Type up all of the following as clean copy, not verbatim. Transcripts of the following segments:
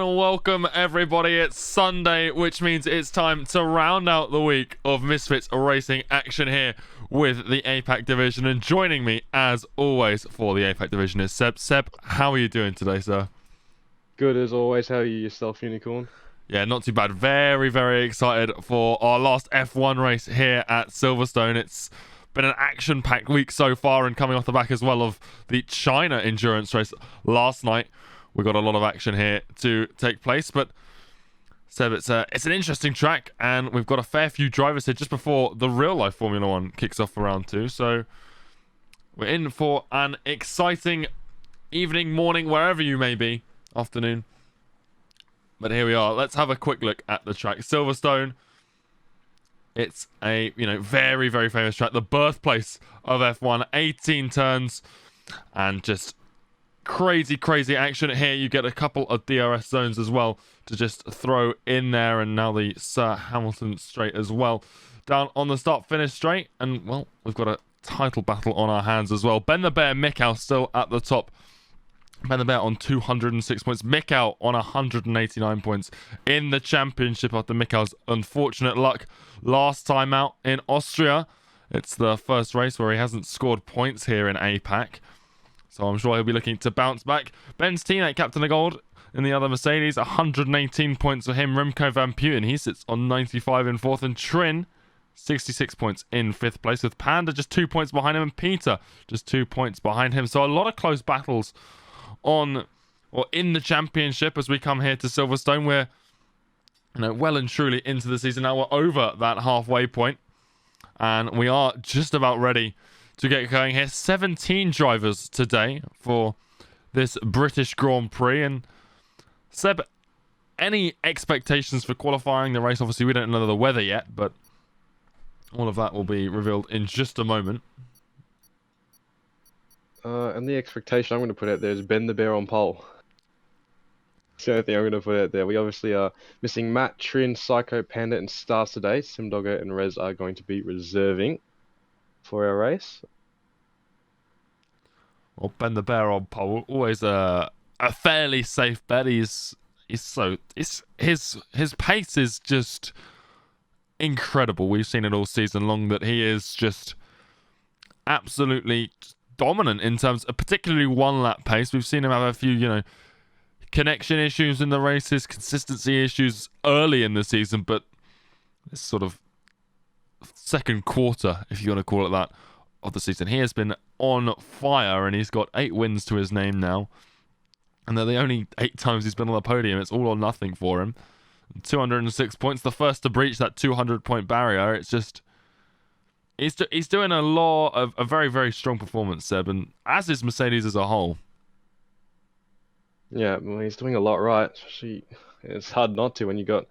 and welcome everybody. It's Sunday, which means it's time to round out the week of Misfits racing action here with the APAC division. And joining me, as always, for the APAC division is Seb. Seb, how are you doing today, sir? Good as always. How are you yourself, Unicorn? Yeah, not too bad. Very, very excited for our last F1 race here at Silverstone. It's been an action-packed week so far, and coming off the back as well of the China endurance race last night, we got a lot of action here to take place. But Seb, it's an interesting track, and we've got a fair few drivers here just before the real-life Formula 1 kicks off for round 2. So we're in for an exciting evening, morning, wherever you may be, afternoon. But here we are. Let's have a quick look at the track. Silverstone. It's a, very, very famous track. The birthplace of F1. 18 turns and just crazy, crazy action. Here you get a couple of DRS zones as well to just throw in there. And now the Sir Hamilton straight as well. Down on the start-finish straight. And, well, we've got a title battle on our hands as well. Ben the Bear Mikau still at the top. Ben the Bear on 206 points. Mikau on 189 points in the championship after Mikau's unfortunate luck last time out in Austria. It's the first race where he hasn't scored points here in APAC. So I'm sure he'll be looking to bounce back. Ben's teammate, Captain of Gold, in the other Mercedes. 118 points for him. Remco van Putten, he sits on 95 in 4th. And Trin, 66 points in 5th place. With Panda just 2 points behind him. And Peter just 2 points behind him. So a lot of close battles in the championship as we come here to Silverstone. We're well and truly into the season now. We're over that halfway point, and we are just about ready to get going here. 17 drivers today for this British Grand Prix. And Seb, any expectations for qualifying the race? Obviously we don't know the weather yet, but all of that will be revealed in just a moment. And the expectation I'm going to put out there is Ben the Bear on pole. That's the only thing I'm going to put out there. We obviously are missing Matt, Trin, Psycho, Panda, and Stars today. Simdogger and Rez are going to be reserving for our race. Well, Ben the Bear on pole, always a fairly safe bet. His pace is just incredible. We've seen it all season long that he is just absolutely dominant in terms of particularly one lap pace. We've seen him have a few, connection issues in the races, consistency issues early in the season, but this sort of second quarter, if you want to call it that, of the season, he has been on fire, and he's got 8 wins to his name now. And they're the only 8 times he's been on the podium. It's all or nothing for him. 206 points, the first to breach that 200-point barrier. It's just He's doing a very, very strong performance, Seb, and as is Mercedes as a whole. Yeah, well, he's doing a lot right. Especially, it's hard not to when you got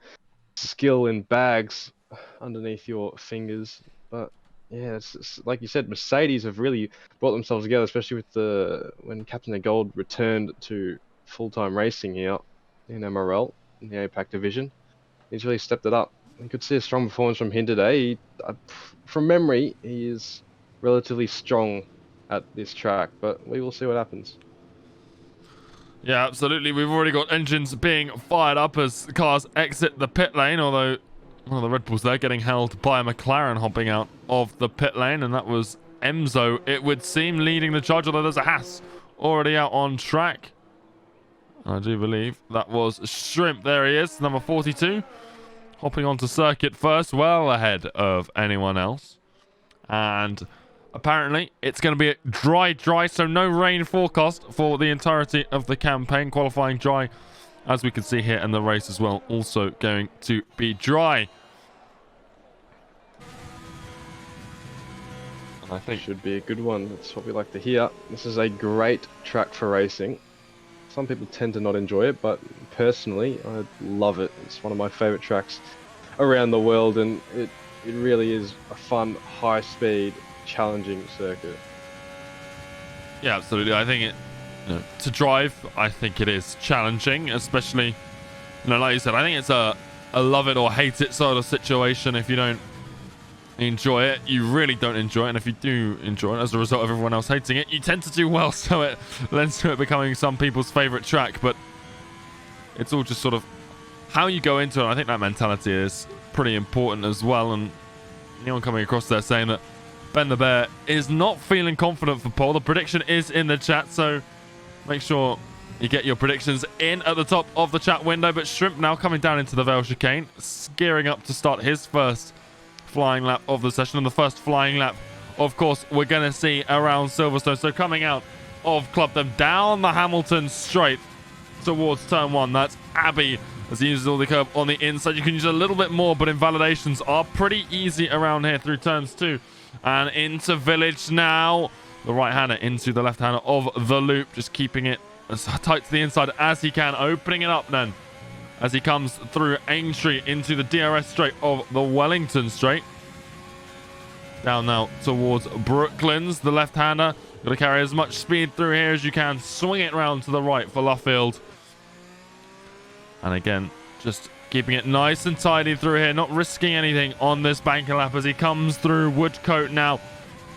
skill in bags underneath your fingers. But yeah, it's like you said, Mercedes have really brought themselves together, especially with when Captain of Gold returned to full-time racing here in MRL in the APAC division. He's really stepped it up. You could see a strong performance from him today. From memory, he is relatively strong at this track, but we will see what happens. Yeah, absolutely. We've already got engines being fired up as cars exit the pit lane, although one of the Red Bulls there getting held by a McLaren hopping out of the pit lane, and that was Enzo, it would seem, leading the charge, although there's a Haas already out on track. I do believe that was Shrimp. There he is, number 42. Hopping onto circuit first, well ahead of anyone else. And apparently it's going to be dry, so no rain forecast for the entirety of the campaign. Qualifying dry, as we can see here, and the race as well also going to be dry. And I think it should be a good one. That's what we like to hear. This is a great track for racing. Some people tend to not enjoy it, but personally, I love it. It's one of my favorite tracks around the world, and it really is a fun, high-speed, challenging circuit. Yeah, absolutely. I think to drive, I think it is challenging, especially, like you said, I think it's a love it or hate it sort of situation. If you don't enjoy it, you really don't enjoy it, and if you do enjoy it as a result of everyone else hating it, you tend to do well, so it lends to it becoming some people's favorite track. But It's all just sort of how you go into it. I think that mentality is pretty important as well. And anyone coming across there saying that Ben the Bear is not feeling confident for pole. The prediction is in the chat, so make sure you get your predictions in at the top of the chat window. But Shrimp now coming down into the Vale chicane, gearing up to start his first flying lap of the session. And the first flying lap, of course, we're going to see around Silverstone. So coming out of Club Them down the Hamilton straight towards turn 1. That's Abby as he uses all the curb on the inside. You can use a little bit more, but invalidations are pretty easy around here through turns 2 and into Village now. The right-hander into the left-hander of the loop, just keeping it as tight to the inside as he can, opening it up then as he comes through Aintree into the DRS straight of the Wellington straight. Down now towards Brooklands, the left-hander. Got to carry as much speed through here as you can. Swing it round to the right for Luffield. And again, just keeping it nice and tidy through here, not risking anything on this banker lap as he comes through Woodcote now.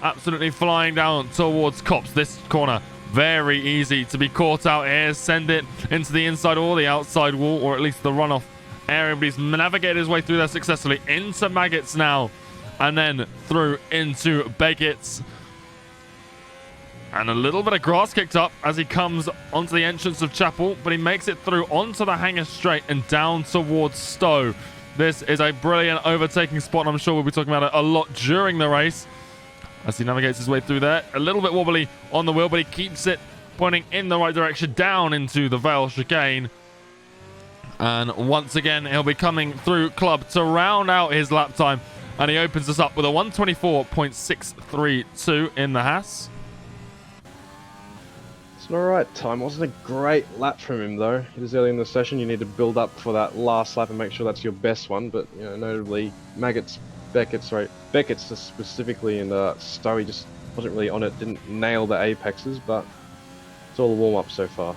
Absolutely flying down towards Cops. This corner, very easy to be caught out here. Send it into the inside or the outside wall, or at least the runoff area. But he's navigated his way through there successfully. Into Maggots now, and then through into Begits. And a little bit of grass kicked up as he comes onto the entrance of Chapel, but he makes it through onto the hangar straight and down towards Stowe. This is a brilliant overtaking spot, and I'm sure we'll be talking about it a lot during the race as he navigates his way through there. A little bit wobbly on the wheel, but he keeps it pointing in the right direction down into the Vale chicane. And once again, he'll be coming through Club to round out his lap time, and he opens us up with a 1:24.632 in the Haas. Alright, time. Wasn't a great lap from him though. It is early in the session. You need to build up for that last lap and make sure that's your best one. But you know, notably, Beckett's specifically, and Stowe just wasn't really on it. Didn't nail the apexes, but it's all the warm up so far.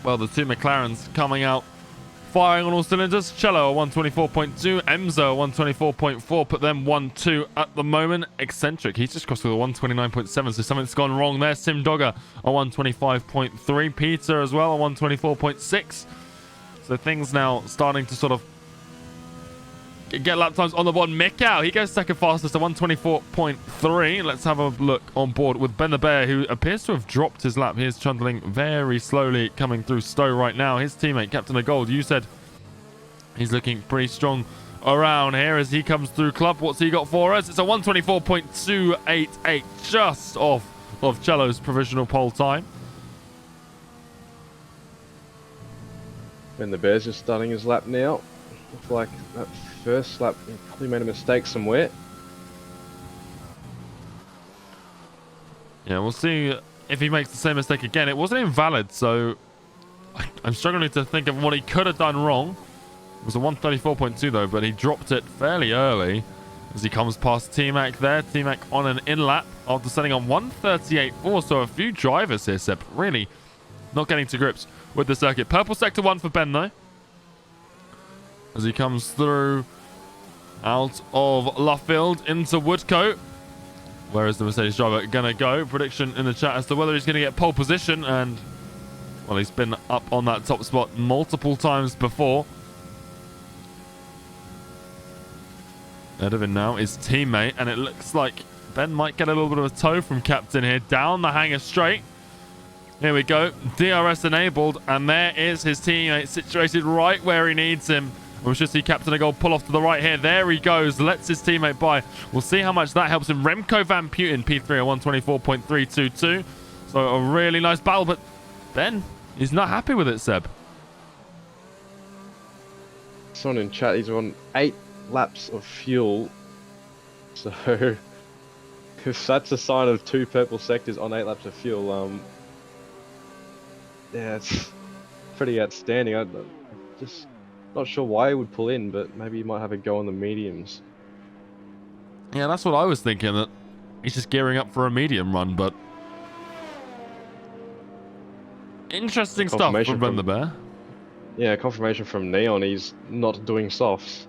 Well, the two McLarens coming out firing on all cylinders. Cello a 1:24.2, Emzo a 1:24.4, put them 1-2 at the moment. Eccentric, he's just crossed with a 1:29.7, so something's gone wrong there. Sim Dogger a 1:25.3, Peter as well a 1:24.6. So things now starting to sort of get lap times on the board. Mick out, he goes second fastest at 1:24.3. Let's have a look on board with Ben the Bear, who appears to have dropped his lap. He is trundling very slowly coming through Stowe right now. His teammate, Captain of Gold, you said he's looking pretty strong around here as he comes through Club. What's he got for us? It's a 1:24.288, just off of Cello's provisional pole time. Ben the Bear's just starting his lap now. Looks like that first lap, he probably made a mistake somewhere. Yeah, we'll see if he makes the same mistake again. It wasn't invalid, so I'm struggling to think of what he could have done wrong. It was a 1:34.2 though, but he dropped it fairly early as he comes past T-Mac there. T-Mac on an in-lap after setting on 1:38.4, so a few drivers here, Seb, really not getting to grips with the circuit. Purple sector 1 for Ben though, as he comes through out of Luffield into Woodcote. Where is the Mercedes driver gonna go? Prediction in the chat as to whether he's gonna get pole position, and well, he's been up on that top spot multiple times before. Ahead of him now is teammate, and it looks like Ben might get a little bit of a tow from Captain here down the hangar straight. Here we go, DRS enabled, and there is his teammate situated right where he needs him. We should see Captain of Gold pull off to the right here. There he goes, lets his teammate by. We'll see how much that helps him. Remco Van Putten, P3 at 1:24.322. So a really nice battle, but Ben, he's not happy with it, Seb. Someone in chat, he's on 8 laps of fuel. So if that's a sign of 2 purple sectors on 8 laps of fuel, yeah, it's pretty outstanding. I'm just not sure why he would pull in, but maybe he might have a go on the mediums. Yeah, that's what I was thinking, that he's just gearing up for a medium run, but interesting stuff from Ben the Bear. Yeah, confirmation from Neon, he's not doing softs.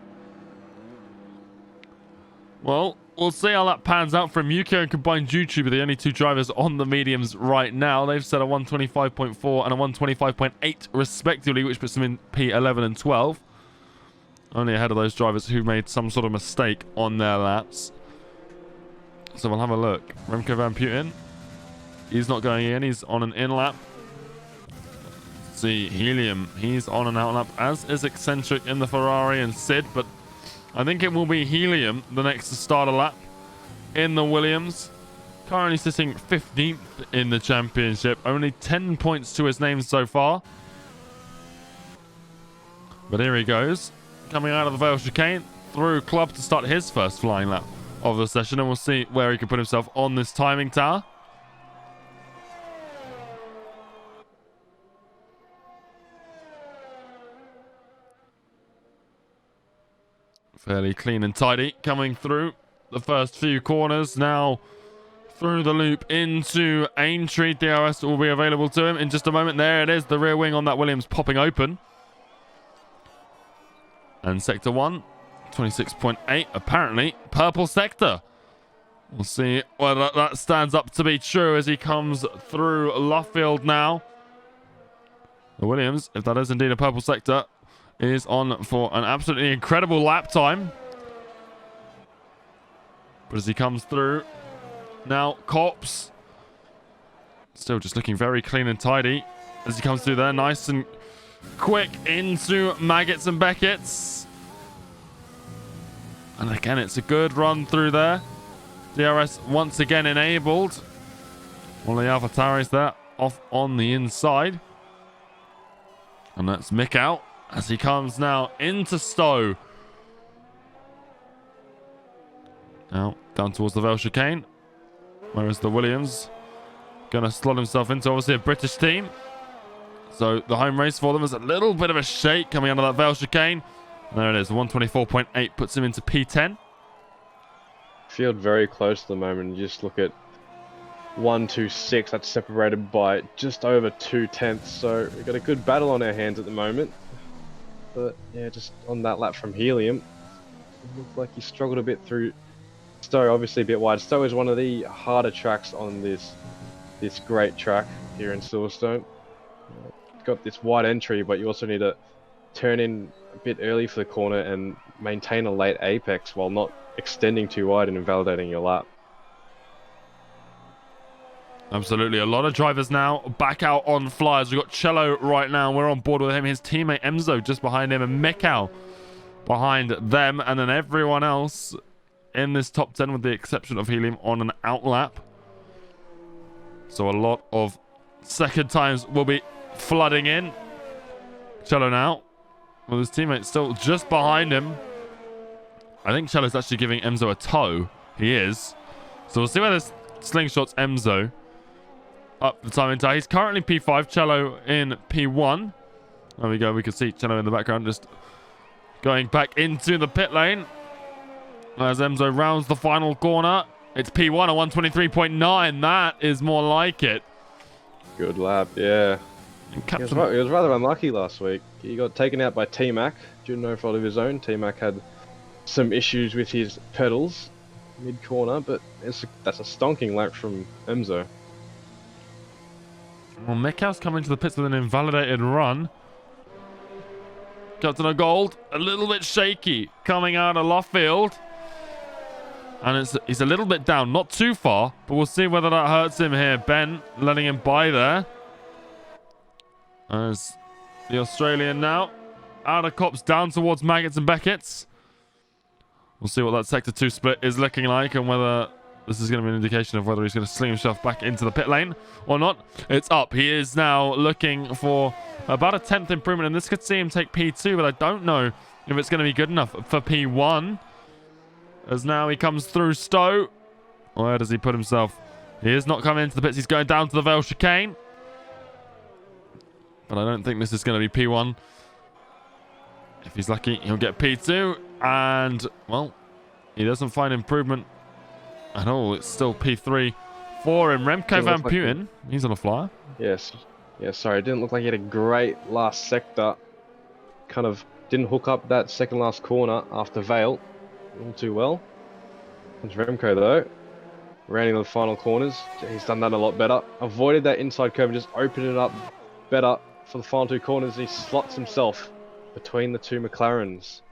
Well, we'll see how that pans out from Yukio and Combined YouTube are the only two drivers on the mediums right now. They've set a 125.4 and a 125.8 respectively, which puts them in P11 and 12. Only ahead of those drivers who made some sort of mistake on their laps. So we'll have a look. Remco Van Putten. He's not going in. He's on an in-lap. See, Helium. He's on an out-lap, as is Eccentric in the Ferrari and Sid. But I think it will be Helium the next to start a lap in the Williams. Currently sitting 15th in the championship. Only 10 points to his name so far. But here he goes. Coming out of the Vale chicane through Club to start his first flying lap of the session. And we'll see where he can put himself on this timing tower. Fairly clean and tidy coming through the first few corners. Now through the loop into Aintree. DRS will be available to him in just a moment. There it is. The rear wing on that Williams popping open. And sector 1, 26.8. Apparently, purple sector. We'll see whether that stands up to be true as he comes through Luffield now. The Williams, if that is indeed a purple sector, is on for an absolutely incredible lap time. But as he comes through, now Cops, still just looking very clean and tidy as he comes through there, nice and quick into Maggots and Beckett's. And again, it's a good run through there. DRS once again enabled. One of the AlphaTauris there off on the inside. And that's Mick out as he comes now into Stowe. Now down towards the Vale chicane. Whereas the Williams going to slot himself into obviously a British team. So the home race for them is a little bit of a shake coming out of that Vale chicane. There it is. 124.8 puts him into P10. Field very close at the moment. You just look at 126. That's separated by just over 2/10. So we've got a good battle on our hands at the moment. But yeah, just on that lap from Helium, it looked like he struggled a bit through Stowe. Obviously a bit wide. Stowe is one of the harder tracks on this great track here in Silverstone. Got this wide entry, but you also need to turn in a bit early for the corner and maintain a late apex while not extending too wide and invalidating your lap. Absolutely. A lot of drivers now back out on flyers. We've got Cello right now. We're on board with him. His teammate Emzo just behind him and Mikau behind them. And then everyone else in this top 10 with the exception of Helium on an out lap. So a lot of second times will be flooding in. Cello now with his teammate still just behind him. I think Cello's actually giving Emzo a tow. He is. So we'll see where this slingshots Emzo up the time in tie. He's currently P5, Cello in P1. There we go. We can see Cello in the background just going back into the pit lane as Emzo rounds the final corner. It's P1 at 123.9. That is more like it. Good lap, yeah. He was rather unlucky last week. He got taken out by T-Mac due to no fault of his own. T-Mac had some issues with his pedals mid-corner, but that's a stonking lap from Emzo. Well, Mikau's coming to the pits with an invalidated run. Captain of Gold, a little bit shaky coming out of Luffield. And he's a little bit down, not too far, but we'll see whether that hurts him here. Ben letting him by there. As the Australian now out of Cops down towards Maggots and Beckett's. We'll see what that Sector 2 split is looking like and whether this is going to be an indication of whether he's going to sling himself back into the pit lane or not. It's up. He is now looking for about a 10th improvement, and this could see him take P2, but I don't know if it's going to be good enough for P1. As now he comes through Stowe. Where does he put himself? He is not coming into the pits. He's going down to the Vale chicane. But I don't think this is going to be P1. If he's lucky, he'll get P2. And, well, he doesn't find improvement at all. It's still P3 for him. Remco Van Putten, he's on a flyer. Yes. Yeah, sorry. It didn't look like he had a great last sector. Kind of didn't hook up that second last corner after Vale all too well. Comes Remco though, rounding the final corners. He's done that a lot better. Avoided that inside curve and just opened it up better for the final two corners. He slots himself between the two McLarens.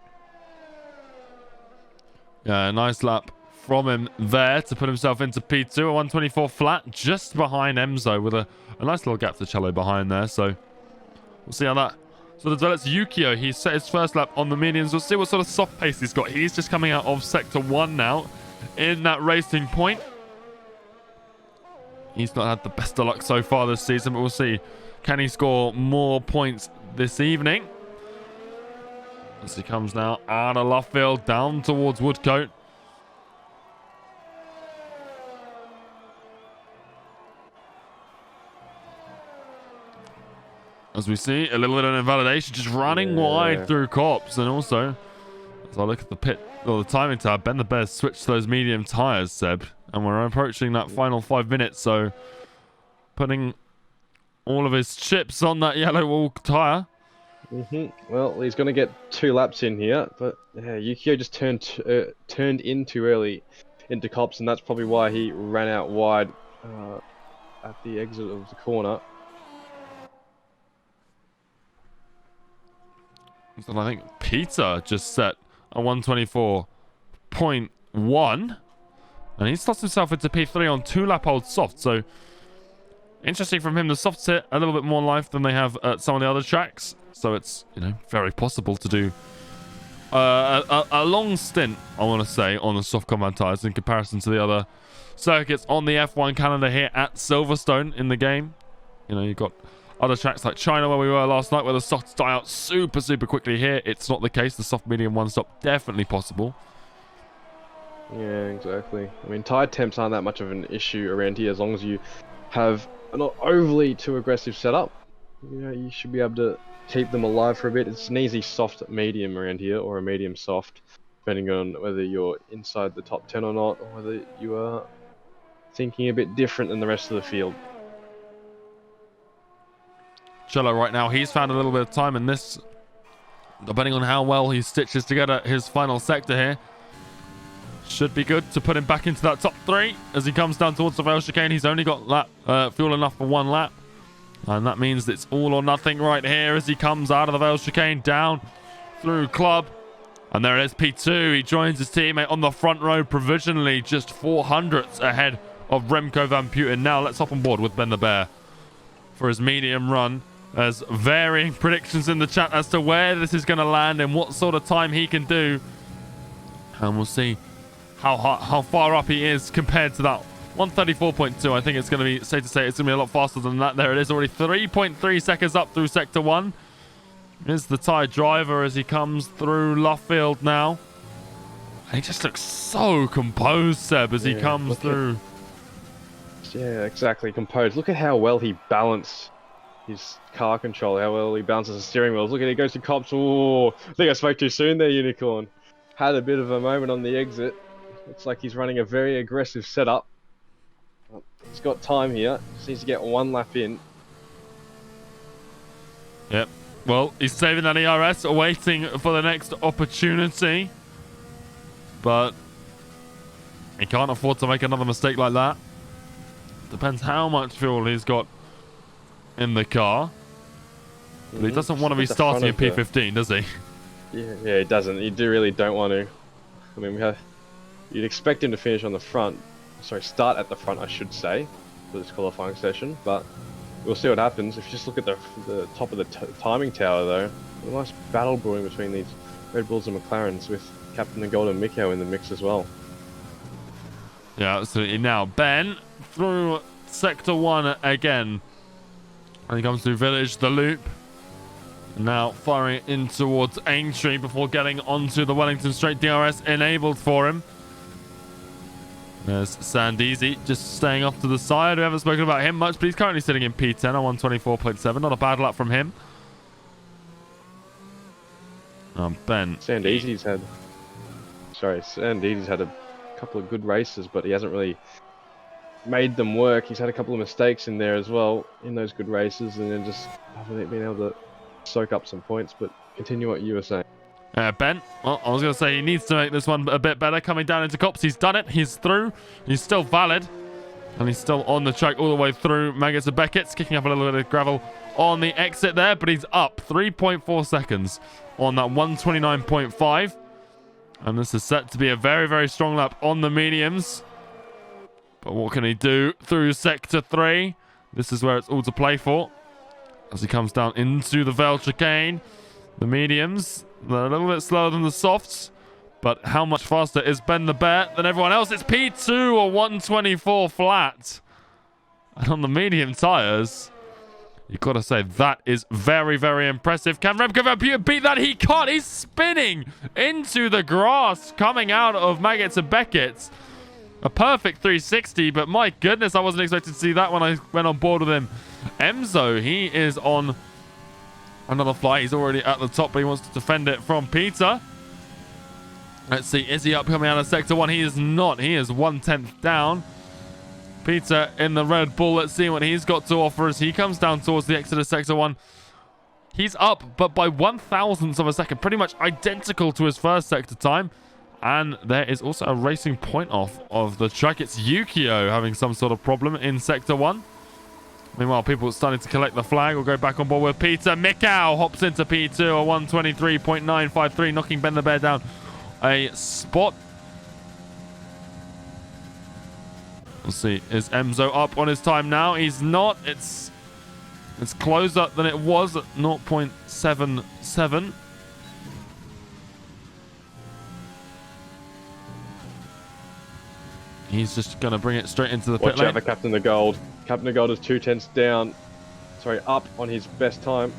Yeah, nice lap from him there to put himself into P2, a 124 flat, just behind Emzo with a nice little gap to Cello behind there. So we'll see how that sort of develops. Yukio, he set his first lap on the mediums. We'll see what sort of soft pace he's got. He's just coming out of Sector 1 now in that racing point. He's not had the best of luck so far this season, but we'll see. Can he score more points this evening? As he comes now out of Luffield down towards Woodcote. As we see, a little bit of invalidation, just running wide through Cops. And also, as I look at the pit, or the timing tab, Ben the Bears switched to those medium tyres, Seb. And we're approaching that final 5 minutes, so putting all of his chips on that yellow wall tyre. Well, he's going to get 2 laps in here, but yeah, Yukio just turned in too early into Cops, and that's probably why he ran out wide at the exit of the corner. So I think Peter just set a 124.1, and he slots himself into P3 on 2 lap old soft. So interesting from him. The softs hit a little bit more life than they have at some of the other tracks. So it's, you know, very possible to do a long stint, I want to say, on the soft compound tyres in comparison to the other circuits on the F1 calendar here at Silverstone in the game. You know, you've got other tracks like China, where we were last night, where the softs die out super quickly. Here, it's not the case. The soft, medium, one stop, definitely possible. Yeah, exactly. I mean, tire temps aren't that much of an issue around here as long as you have a not overly too aggressive setup. You know, you should be able to keep them alive for a bit. It's an easy soft medium around here, or a medium soft, depending on whether you're inside the top 10 or not, or whether you are thinking a bit different than the rest of the field. Cello right now, he's found a little bit of time in this, depending on how well he stitches together his final sector here. Should be good to put him back into that top 3 as he comes down towards the rail chicane. He's only got fuel enough for 1 lap. And that means it's all or nothing right here as he comes out of the rail chicane down through Club. And there it is, P2. He joins his teammate on the front row provisionally, just 400ths ahead of Remco Van Putten. Now let's hop on board with Ben the Bear for his medium run. There's varying predictions in the chat as to where this is going to land and what sort of time he can do. And we'll see how far up he is compared to that 134.2. I think it's going to be safe to say it's going to be a lot faster than that. There it is, already 3.3 seconds up through Sector 1. Here's the Thai driver as he comes through Luffield now. And he just looks so composed, Seb, as he comes through. Yeah, exactly, composed. Look at how well he balanced his car control, how well he balances the steering wheels. Look at, he goes to Cops. Oh, I think I spoke too soon there, Unicorn. Had a bit of a moment on the exit. Looks like he's running a very aggressive setup. He's got time here. Just needs to get 1 lap in. Yep. Well, he's saving that ERS, waiting for the next opportunity. But he can't afford to make another mistake like that. Depends how much fuel he's got in the car. But he doesn't want to be starting in P15, does he? Yeah, he doesn't. You really don't want to. I mean, you'd expect him to finish on the front. Sorry, start at the front, I should say, for this qualifying session. But we'll see what happens. If you just look at the top of the timing tower, though, a nice battle brewing between these Red Bulls and McLarens, with Captain the Golden Mikko in the mix as well. Yeah, absolutely. Now, Ben through Sector 1 again. And he comes through Village, the loop. Now firing in towards Aintree before getting onto the Wellington Straight. DRS enabled for him. There's Sandeezy just staying off to the side. We haven't spoken about him much, but he's currently sitting in P10 on 124.7. Not a bad lap from him. Ben. Sandeezy's had a couple of good races, but he hasn't really made them work. He's had a couple of mistakes in there as well in those good races, and then just haven't been able to soak up some points. But continue what you were saying. Ben, well, I was going to say he needs to make this one a bit better. Coming down into Cops, he's done it. He's through. He's still valid. And he's still on the track all the way through. Maggots and Beckett's kicking up a little bit of gravel on the exit there, but he's up 3.4 seconds on that 129.5. And this is set to be a very, very strong lap on the mediums. But what can he do through Sector 3? This is where it's all to play for. As he comes down into the Vale chicane. The mediums, they're a little bit slower than the softs. But how much faster is Ben the Bear than everyone else? It's P2 or 124 flat. And on the medium tyres, you've got to say that is very, very impressive. Can Remco beat that? He can't. He's spinning into the grass coming out of Maggots and Beckett's. A perfect 360, but my goodness, I wasn't expecting to see that when I went on board with him. Emzo, he is on another fly. He's already at the top, but he wants to defend it from Peter. Let's see, is he up coming out of Sector 1? He is not. He is 1/10 down. Peter in the Red Bull. Let's see what he's got to offer as he comes down towards the exit of Sector 1. He's up, but by 1,000ths of a second. Pretty much identical to his first sector time. And there is also a racing point off of the track. It's Yukio having some sort of problem in Sector 1. Meanwhile, people are starting to collect the flag. We'll go back on board with Peter. Mikau hops into P2 or 123.953, knocking Ben the Bear down a spot. We'll see. Is Emzo up on his time now? He's not. It's closer than it was at 0.77. He's just going to bring it straight into the pit lane. Watch out for Captain the Gold. Captain the Gold is 2/10 down. Sorry, up on his best time.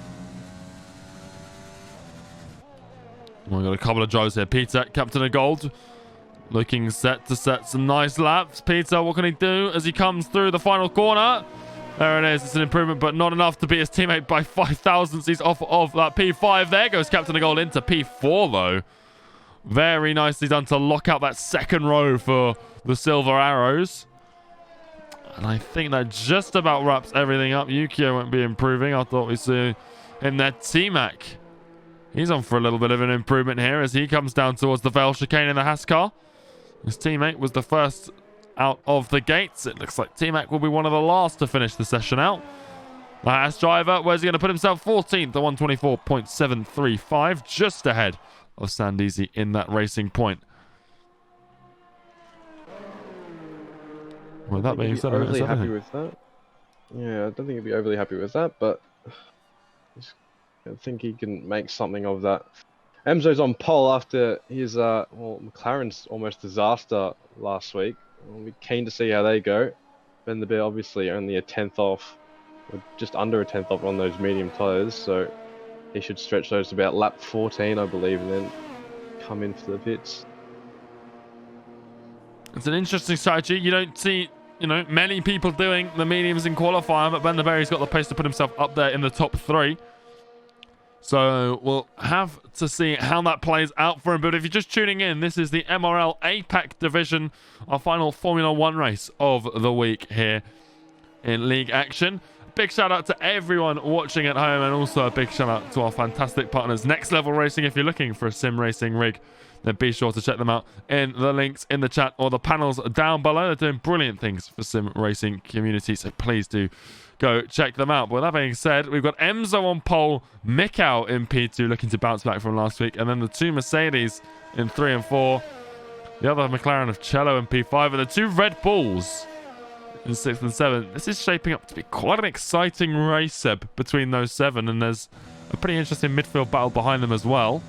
We've got a couple of drivers here. Peter, Captain of Gold, looking set to set some nice laps. Peter, what can he do as he comes through the final corner? There it is. It's an improvement, but not enough to beat his teammate by 5,000ths. He's off of that P5. There goes Captain of Gold into P4, though. Very nicely done to lock out that second row for the Silver Arrows. And I think that just about wraps everything up. Yukio won't be improving. I thought we'd see him there. T-Mac. He's on for a little bit of an improvement here as he comes down towards the Vale chicane in the Haas car. His teammate was the first out of the gates. It looks like T-Mac will be one of the last to finish the session out. The Haas driver, where's he going to put himself? 14th at 124.735, just ahead of Sandeezy in that racing point. Well, that being said, overly happy with that. Yeah, I don't think he'd be overly happy with that, but I think he can make something of that. Emzo's on pole after his McLaren's almost disaster last week. We'll be keen to see how they go. Ben the Bear obviously only a 10th off, or just under a 10th off on those medium tyres, so he should stretch those to about lap 14, I believe, and then come in for the pits. It's an interesting strategy. You don't see, many people doing the mediums in qualifier, but Ben the Bear's got the pace to put himself up there in the top 3. So we'll have to see how that plays out for him. But if you're just tuning in, this is the MRL APAC division, our final Formula 1 race of the week here in league action. Big shout out to everyone watching at home, and also a big shout out to our fantastic partners, Next Level Racing. If you're looking for a sim racing rig, then be sure to check them out in the links in the chat or the panels down below. They're doing brilliant things for sim racing community, so please do go check them out. But with that being said, we've got Emzo on pole, Mikau in P2 looking to bounce back from last week, and then the two Mercedes in 3 and 4, the other McLaren of Cello in P5, and the two Red Bulls in 6th and 7th. This is shaping up to be quite an exciting race, Seb, between those 7, and there's a pretty interesting midfield battle behind them as well.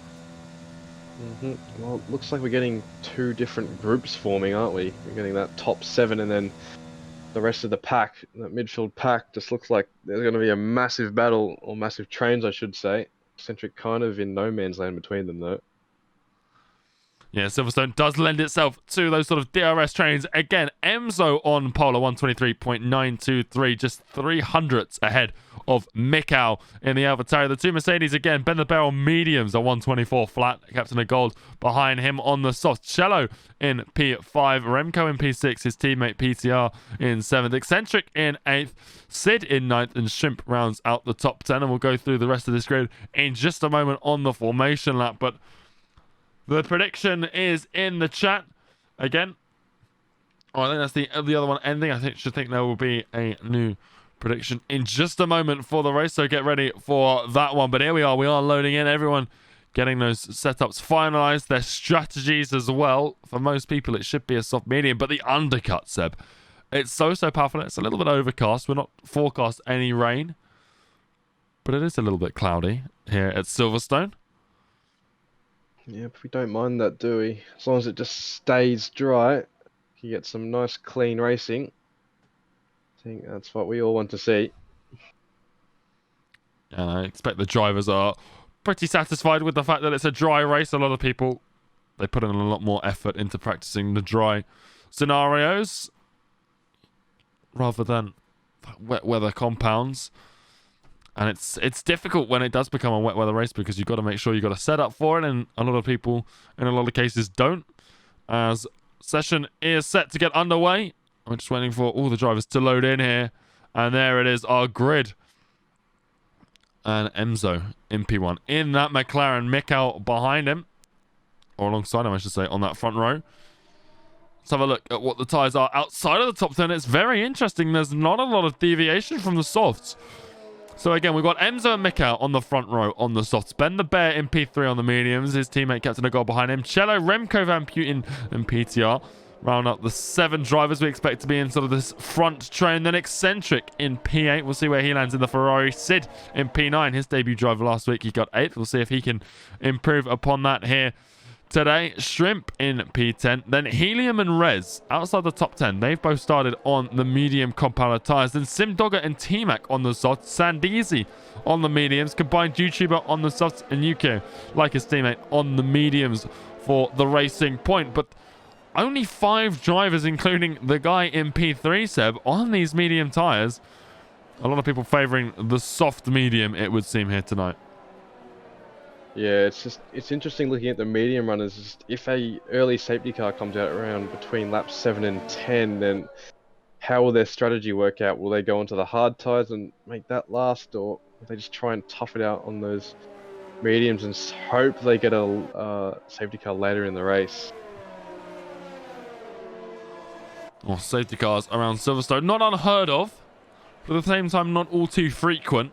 Well, it looks like we're getting 2 different groups forming, aren't we? We're getting that top 7 and then the rest of the pack, that midfield pack. Just looks like there's going to be a massive battle, or massive trains, I should say. Centric kind of in no man's land between them, though. Yeah, Silverstone does lend itself to those sort of DRS trains. Again, Emzo on pole, 123.923, just 300ths ahead of Mikau in the AlphaTauri. The two Mercedes, again, Ben the Bear on mediums, a 124 flat. Captain of Gold behind him on the soft. Cello in P5, Remco in P6, his teammate PTR in 7th, Eccentric in 8th, Sid in 9th, and Shrimp rounds out the top 10. And we'll go through the rest of this grid in just a moment on the formation lap. But The prediction is in the chat. Again, I think that's the other one ending. I should think there will be a new prediction in just a moment for the race, so get ready for that one. But here we are loading in, everyone getting those setups finalized, their strategies as well. For most people it should be a soft medium, but the undercut, Seb, it's so powerful. It's a little bit overcast. We're not forecast any rain, but it is a little bit cloudy here at Silverstone. Yeah, but we don't mind that, do we? As long as it just stays dry, you get some nice clean racing. I think that's what we all want to see. And I expect the drivers are pretty satisfied with the fact that it's a dry race. A lot of people, they put in a lot more effort into practicing the dry scenarios rather than wet weather compounds. And it's difficult when it does become a wet weather race, because you've got to make sure you've got a setup for it, and a lot of people in a lot of cases don't. As session is set to get underway, I'm just waiting for all the drivers to load in here, and there it is, our grid. And Enzo in P1 in that McLaren, Mick behind him, or alongside him I should say, on that front row. Let's have a look at what the tyres are outside of the top 10. It's very interesting. There's not a lot of deviation from the softs. So again, we've got Enzo and Mick on the front row on the softs. Ben the Bear in P3 on the mediums. His teammate Captain Agol behind him. Cello, Remco Van Putten and PTR. Round up the 7 drivers we expect to be in sort of this front train. Then Eccentric in P8. We'll see where he lands in the Ferrari. Sid in P9. His debut driver last week, he got 8th. We'll see if he can improve upon that here today. Shrimp in P10. Then Helium and Rez outside the top 10. They've both started on the medium compound tyres. Then Simdogger and T-Mac on the softs. Sandeezy on the mediums. Combined YouTuber on the softs. And Yuko, like his teammate, on the mediums for the Racing Point. But only 5 drivers, including the guy in P3, Seb, on these medium tyres. A lot of people favouring the soft medium, it would seem, here tonight. Yeah, it's interesting looking at the medium runners. Just if a early safety car comes out around between laps 7 and 10, then how will their strategy work out? Will they go onto the hard tyres and make that last, or will they just try and tough it out on those mediums and hope they get a safety car later in the race? Well, safety cars around Silverstone, not unheard of, but at the same time not all too frequent.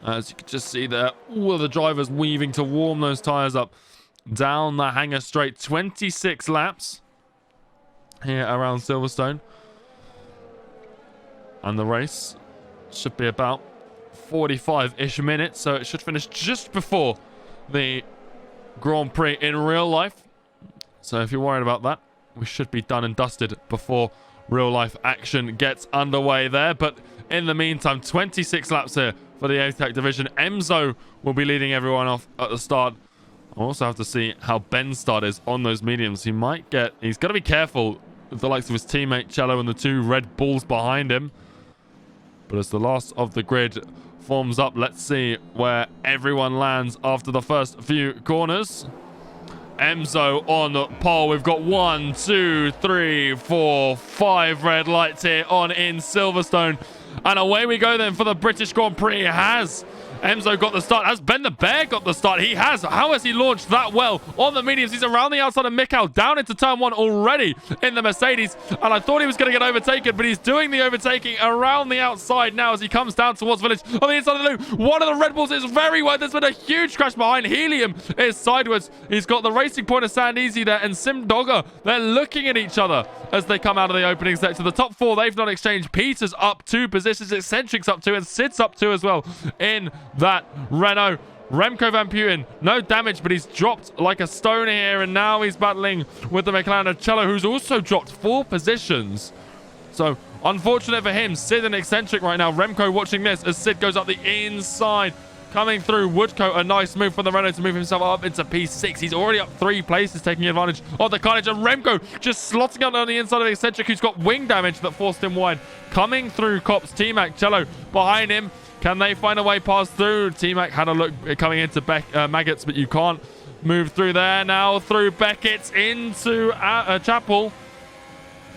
As you can just see there, all of the drivers weaving to warm those tyres up down the hangar straight. 26 laps here around Silverstone. And the race should be about 45-ish minutes, so it should finish just before the Grand Prix in real life. So if you're worried about that, we should be done and dusted before real life action gets underway there. But in the meantime, 26 laps here for the APAC division. Enzo will be leading everyone off at the start. I'll also have to see how Ben's start is on those mediums. He's got to be careful with the likes of his teammate Cello and the 2 Red Bulls behind him. But as the last of the grid forms up, let's see where everyone lands after the first few corners. Enzo on the pole. We've got 1, 2, 3, 4, 5 red lights here on in Silverstone. And away we go then for the British Grand Prix. Has Enzo got the start? Has Ben the Bear got the start? He has. How has he launched that well on the mediums? He's around the outside of Mikkel, down into turn 1 already in the Mercedes. And I thought he was going to get overtaken, but he's doing the overtaking around the outside now as he comes down towards Village on the inside of the loop. One of the Red Bulls is very wide. There's been a huge crash behind. Helium is sideways. He's got the Racing Point of Sandeezy there, and Simdogger. They're looking at each other as they come out of the opening sector. The top 4, they've not exchanged. Peter's up 2 positions. Eccentric's up 2, and Sid's up 2 as well in that Renault. Remco Van Putten, no damage, but he's dropped like a stone here, and now he's battling with the McLaren Cello, who's also dropped 4 positions. So unfortunate for him. Sid and Eccentric right now. Remco watching this as Sid goes up the inside, coming through. Woodcote, a nice move from the Renault to move himself up into P6. He's already up 3 places, taking advantage of the carnage, and Remco just slotting out on the inside of Eccentric, who's got wing damage that forced him wide. Coming through Cops, T-Mac, Cello behind him. Can they find a way past through? T-Mac had a look coming into Maggots, but you can't move through there. Now through Beckett's into Chapel.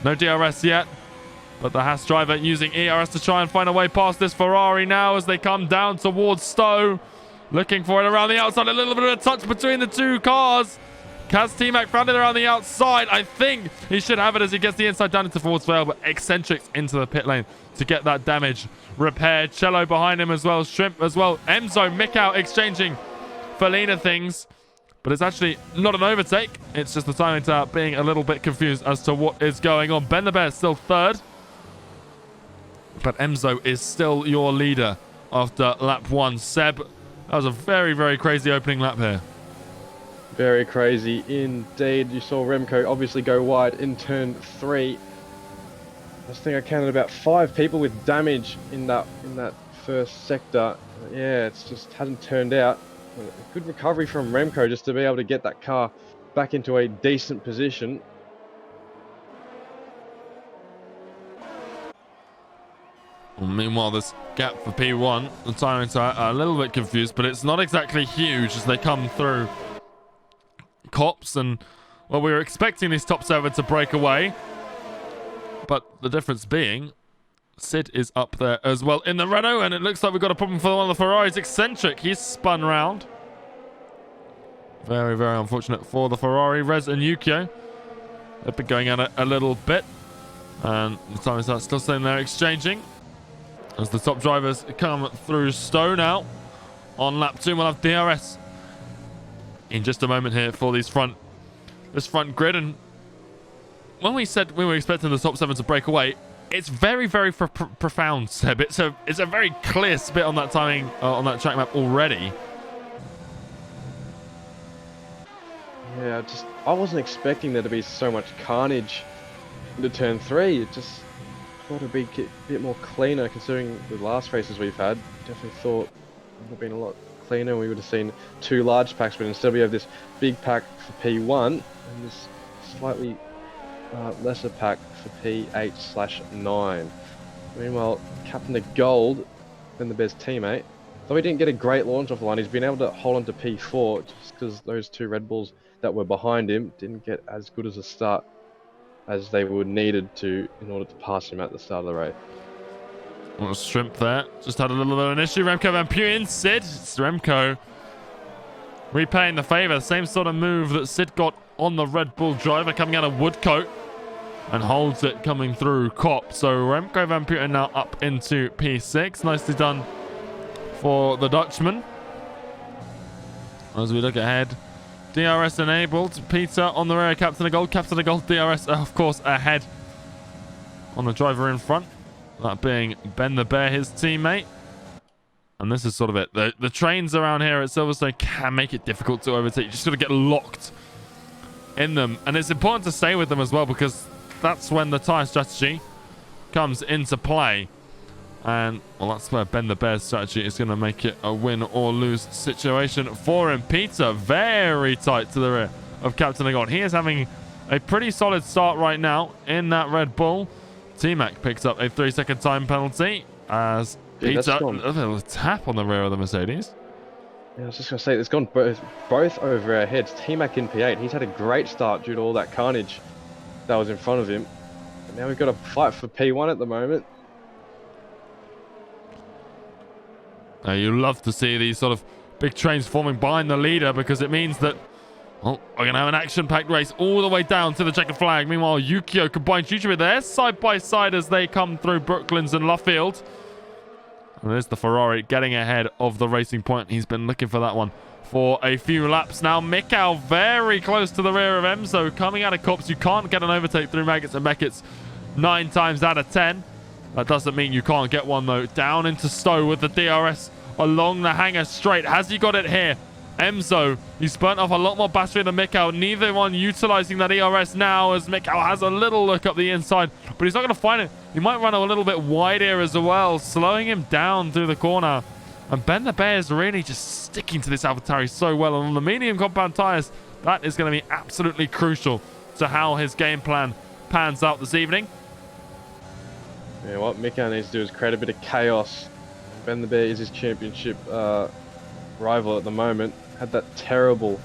No DRS yet, but the Haas driver using ERS to try and find a way past this Ferrari now as they come down towards Stowe. Looking for it around the outside. A little bit of a touch between the 2 cars. Kaz T-Mac found it around the outside. I think he should have it as he gets the inside down into forward swale, but Eccentrics into the pit lane to get that damage repaired. Cello behind him as well. Shrimp as well. Emzo, Mikau exchanging Felina things. But it's actually not an overtake. It's just the timing tower being a little bit confused as to what is going on. Ben the Bear is still third. But Emzo is still your leader after lap 1. Seb, that was a very, very crazy opening lap here. Very crazy indeed. You saw Remco obviously go wide in turn 3. I think I counted about 5 people with damage in that first sector. Yeah, it's just hasn't turned out. A good recovery from Remco just to be able to get that car back into a decent position. Well, meanwhile, this gap for P1, the timings are a little bit confused, but it's not exactly huge as they come through Cops. And, well, we were expecting this top 7 to break away. But the difference being, Sid is up there as well in the Renault, and it looks like we've got a problem for one of the Ferraris. Eccentric, he's spun round. Very, very unfortunate for the Ferrari. Rez and Yukio, they've been going at it a little bit. And the time is still staying there exchanging. As the top drivers come through Stowe now. On lap 2, we'll have DRS in just a moment here for this front grid. And when we said we were expecting the top 7 to break away, it's very, very profound, Seb. It's a very clear split on that timing, on that track map already. Yeah, I wasn't expecting there to be so much carnage into turn 3. It just thought it'd be a bit more cleaner considering the last races we've had. Definitely thought it would have been a lot cleaner. We would have seen 2 large packs, but instead we have this big pack for P1 and this slightly lesser pack for P8/9. Meanwhile, Captain of Gold, Ben the Bear's teammate, though he didn't get a great launch off the line, he's been able to hold on to P4 just because those 2 Red Bulls that were behind him didn't get as good as a start as they would needed to in order to pass him at the start of the race. Well, Shrimp there just had a little bit of an issue. Remco Van Puyen, Sid. It's Remco repaying the favor. Same sort of move that Sid got on the Red Bull driver coming out of Woodcote and holds it coming through Cop. So Remco Van Puyen now up into P6. Nicely done for the Dutchman. As we look ahead, DRS enabled. Peter on the rear, Captain of Gold. Captain of Gold, DRS, of course, ahead on the driver in front. That being Ben the Bear, his teammate. And this is sort of it. The trains around here at Silverstone can make it difficult to overtake. You just got to get locked in them. And it's important to stay with them as well, because that's when the tyre strategy comes into play. And, well, that's where Ben the Bear's strategy is going to make it a win or lose situation for him. Peter very tight to the rear of Captain of Gold. He is having a pretty solid start right now in that Red Bull. T-Mac picks up a 3-second time penalty as Peter, a little tap on the rear of the Mercedes. Yeah, I was just going to say, it's gone both over our heads. T-Mac in P8, he's had a great start due to all that carnage that was in front of him. And now we've got a fight for P1 at the moment. You love to see these sort of big trains forming behind the leader, because it means that, well, we're going to have an action-packed race all the way down to the checkered flag. Meanwhile, Yukio combines Yuji there side by side as they come through Brooklands and Luffield. And there's the Ferrari getting ahead of the Racing Point. He's been looking for that one for a few laps now. Mikau very close to the rear of Emzo. Coming out of Cops, you can't get an overtake through Maggots and Beckett's 9 times out of 10. That doesn't mean you can't get one, though. Down into Stowe with the DRS along the hangar straight. Has he got it here? Emzo, he's burnt off a lot more battery than Mikau. Neither one utilizing that ERS now, as Mikau has a little look up the inside, but he's not going to find it. He might run a little bit wide here as well, slowing him down through the corner. And Ben the Bear is really just sticking to this AlphaTauri so well. And on the medium compound tires, that is going to be absolutely crucial to how his game plan pans out this evening. Yeah, what Mikau needs to do is create a bit of chaos. Ben the Bear is his championship rival at the moment. Had that terrible,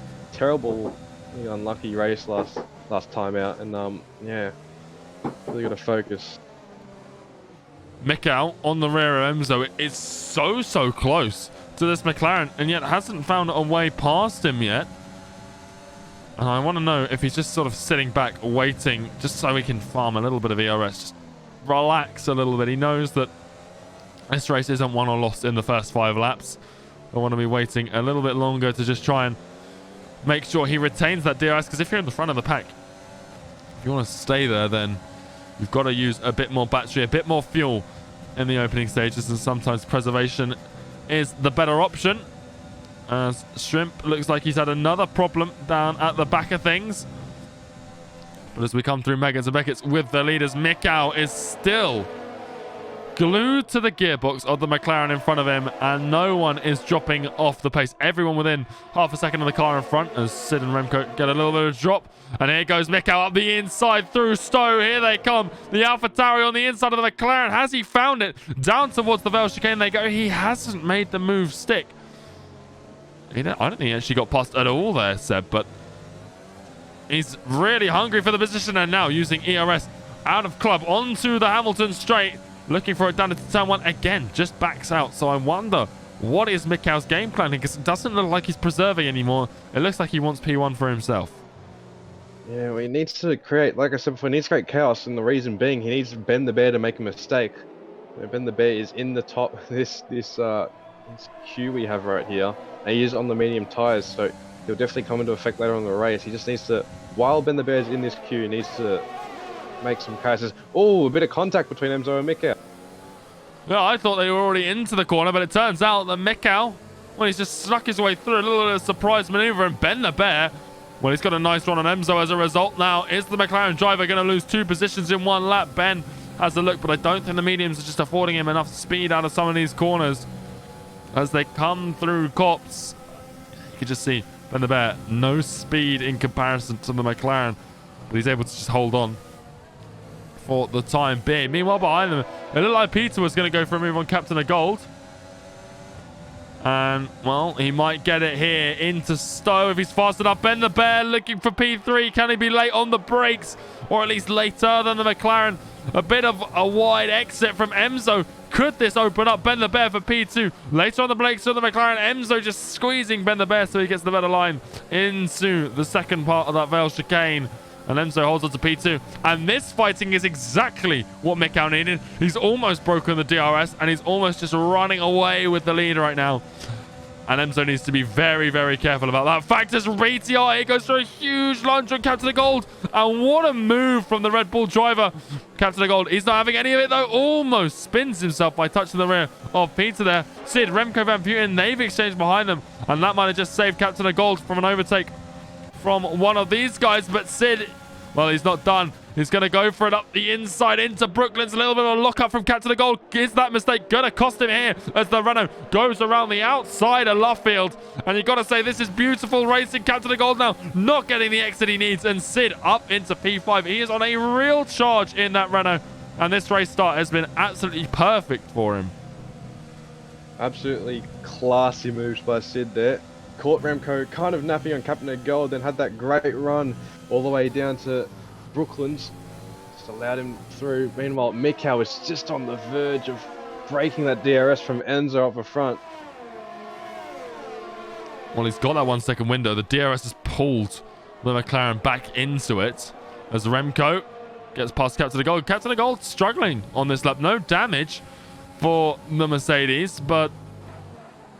unlucky race last time out, and yeah, really got to focus. Mikau on the rear of Emzo is so close to this McLaren, and yet hasn't found a way past him yet. And I want to know if he's just sort of sitting back, waiting, just so he can farm a little bit of ERS. Just relax a little bit. He knows that this race isn't won or lost in the first 5 laps. I want to be waiting a little bit longer to just try and make sure he retains that DRS, because if you're in the front of the pack, if you want to stay there, then you've got to use a bit more battery, a bit more fuel in the opening stages, and sometimes preservation is the better option. As Shrimp looks like he's had another problem down at the back of things. But as we come through Meggans and Beckett's with the leaders, Mikau is still glued to the gearbox of the McLaren in front of him, and no one is dropping off the pace. Everyone within half a second of the car in front, as Sid and Remco get a little bit of a drop. And here goes Mikau up the inside through Stowe. Here they come. The AlphaTauri on the inside of the McLaren. Has he found it? Down towards the Vale chicane they go. He hasn't made the move stick. I don't think he actually got past at all there, Seb, but he's really hungry for the position, and now using ERS out of club onto the Hamilton straight, looking for it down into turn 1 again, just backs out. So I wonder, what is Mikau's game planning? Because it doesn't look like he's preserving anymore. It looks like he wants P1 for himself. Yeah, well, he needs to create, like I said before, he needs to create chaos, and the reason being he needs Ben the Bear to make a mistake. Ben the Bear is in the top, this queue we have right here, and he is on the medium tyres, so he'll definitely come into effect later on in the race. He just needs to, while Ben the Bear is in this queue, he needs to make some chaos. Oh, a bit of contact between Emzo and Mikau. Yeah, I thought they were already into the corner, but it turns out that Mikau, well, he's just snuck his way through a little bit of a surprise maneuver, and Ben the Bear, well, he's got a nice run on Emzo as a result. Now, is the McLaren driver going to lose 2 positions in 1 lap? Ben has a look, but I don't think the mediums are just affording him enough speed out of some of these corners. As they come through Cops, you can just see Ben the Bear, no speed in comparison to the McLaren, but he's able to just hold on for the time being. Meanwhile, behind them, it looked like Peter was going to go for a move on Captain of Gold. And, well, he might get it here into Stowe if he's fast enough. Ben the Bear looking for P3. Can he be late on the brakes? Or at least later than the McLaren? A bit of a wide exit from Emzo. Could this open up Ben the Bear for P2? Later on the brakes of the McLaren. Emzo just squeezing Ben the Bear so he gets the better line into the second part of that Vale chicane. And Emzo holds on to P2. And this fighting is exactly what Mikau needed. He's almost broken the DRS, and he's almost just running away with the lead right now. And Emzo needs to be very, very careful about that. Fact is, BTR here goes for a huge lunge on Captain of Gold. And what a move from the Red Bull driver. Captain of Gold, he's not having any of it though. Almost spins himself by touching the rear of Peter there. Sid, Remco Van Putten, they've exchanged behind them. And that might have just saved Captain of Gold from an overtake from one of these guys. But Sid, well, he's not done. He's going to go for it up the inside into Brooklyn's. A little bit of a lock-up from Captain of Gold. Is that mistake going to cost him here as the Renault goes around the outside of Luffield? And you've got to say, this is beautiful racing. Captain of Gold now not getting the exit he needs. And Sid up into P5. He is on a real charge in that Renault. And this race start has been absolutely perfect for him. Absolutely classy moves by Sid there. Caught Remco kind of napping on Captain of Gold, then had that great run all the way down to Brooklands. Just allowed him through. Meanwhile, Mikau is just on the verge of breaking that DRS from Enzo up the front. Well, he's got that 1 second window. The DRS has pulled the McLaren back into it as Remco gets past Captain of Gold. Captain of Gold struggling on this lap. No damage for the Mercedes, but,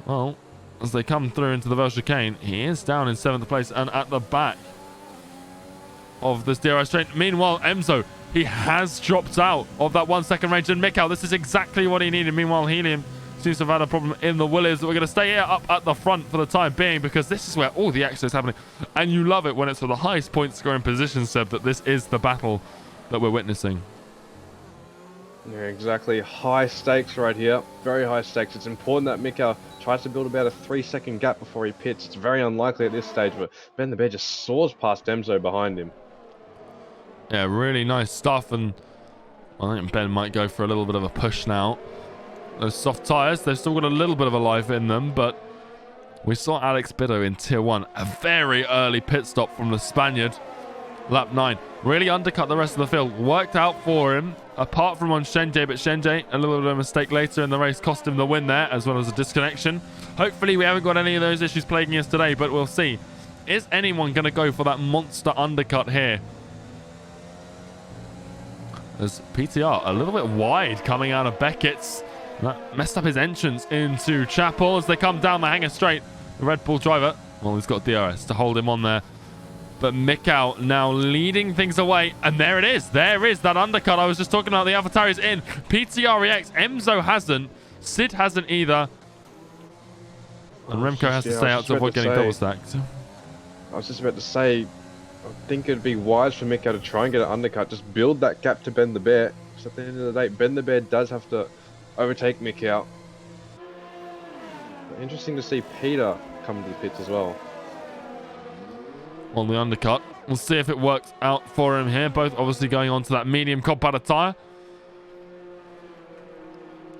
well, as they come through into the Vale chicane, he is down in 7th place and at the back of this DRS train. Meanwhile, Emzo, he has dropped out of that 1 second range. And Mikau, this is exactly what he needed. Meanwhile, Helium seems to have had a problem in the Williams. We're going to stay here up at the front for the time being, because this is where all the action is happening. And you love it when it's for the highest point scoring position, Seb, that this is the battle that we're witnessing. Yeah, exactly. High stakes right here. Very high stakes. It's important that Mikau tries to build about a 3 second gap before he pits. It's very unlikely at this stage, but Ben the Bear just soars past Emzo behind him. Yeah, really nice stuff, and I think Ben might go for a little bit of a push now. Those soft tyres, they've still got a little bit of a life in them, but we saw Alex Biddo in Tier 1. A very early pit stop from the Spaniard. Lap 9. Really undercut the rest of the field. Worked out for him, apart from on Shenjie, but Shenjie, a little bit of a mistake later in the race, cost him the win there, as well as a disconnection. Hopefully we haven't got any of those issues plaguing us today, but we'll see Is anyone going to go for that monster undercut here? As PTR a little bit wide coming out of Beckett's. That messed up his entrance into Chapel as they come down the hanger straight. The Red Bull driver, well, he's got DRS to hold him on there. But Mikau now leading things away. And there it is. There is that undercut I was just talking about. The AvaTauri is in. PTR reacts. Emzo hasn't. Sid hasn't either. And Remco has to stay out to avoid getting double stacked. I was just about to say, I think it'd be wise for Mikau to try and get an undercut. Just build that gap to Ben the Bear. Because at the end of the day, Ben the Bear does have to overtake Mikau. Interesting to see Peter come to the pits as well. On the undercut. We'll see if it works out for him here. Both obviously going on to that medium compound tyre.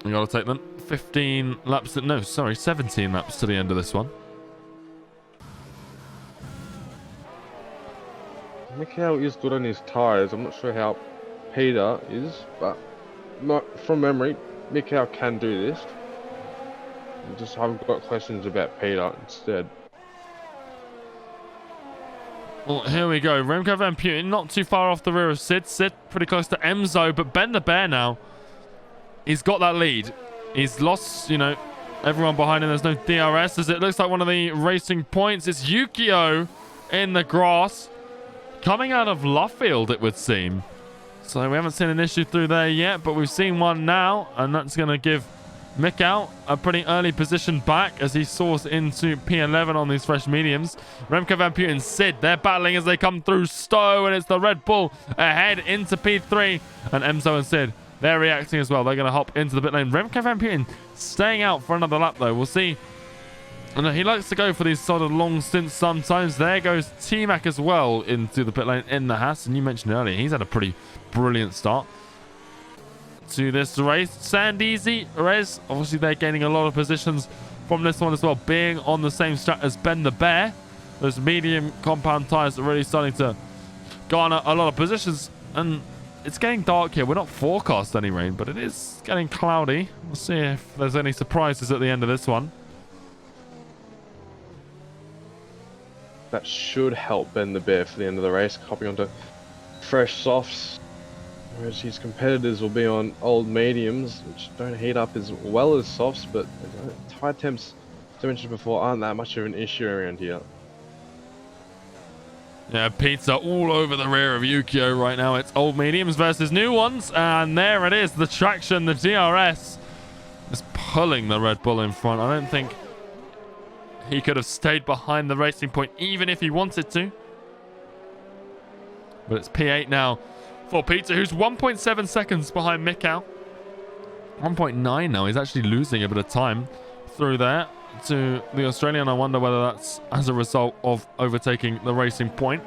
You got to take them 15 laps. No, sorry, 17 laps to the end of this one. Mikau is good on his tyres. I'm not sure how Peter is, but not from memory, Mikau can do this. I just haven't got questions about Peter instead. Well, here we go. Remco Van Putten not too far off the rear of Sid. Sid pretty close to Emzo, but Ben the Bear now, he's got that lead. He's lost, you know, everyone behind him. There's no DRS as it looks like one of the racing points. It's Yukio in the grass. Coming out of Luffield, it would seem. So we haven't seen an issue through there yet, but we've seen one now, and that's going to give Mikau a pretty early position back as he soars into P11 on these fresh mediums. Remco Van Putten and Sid, they're battling as they come through Stowe, and it's the Red Bull ahead into P3. And Emzo and Sid, they're reacting as well. They're going to hop into the pit lane. Remco Van Putten staying out for another lap, though. We'll see. And he likes to go for these sort of long stints sometimes. There goes T-Mac as well into the pit lane in the Haas. And you mentioned earlier, he's had a pretty brilliant start to this race. Sandeezy, Rez, obviously they're gaining a lot of positions from this one as well, being on the same strat as Ben the Bear. Those medium compound tyres are really starting to garner a lot of positions, and it's getting dark here. We're not forecast any rain, but it is getting cloudy. We'll see if there's any surprises at the end of this one. That should help Ben the Bear for the end of the race, hopping onto fresh softs, whereas his competitors will be on old mediums, which don't heat up as well as softs, but high temps, as I mentioned before, aren't that much of an issue around here. Yeah, pizza all over the rear of Yukio right now. It's old mediums versus new ones, and there it is. The traction, the DRS is pulling the Red Bull in front. I don't think he could have stayed behind the racing point even if he wanted to. But it's P8 now for Pizza, who's 1.7 seconds behind Mikau. 1.9 now. He's actually losing a bit of time through there to the Australian. I wonder whether that's as a result of overtaking the racing point.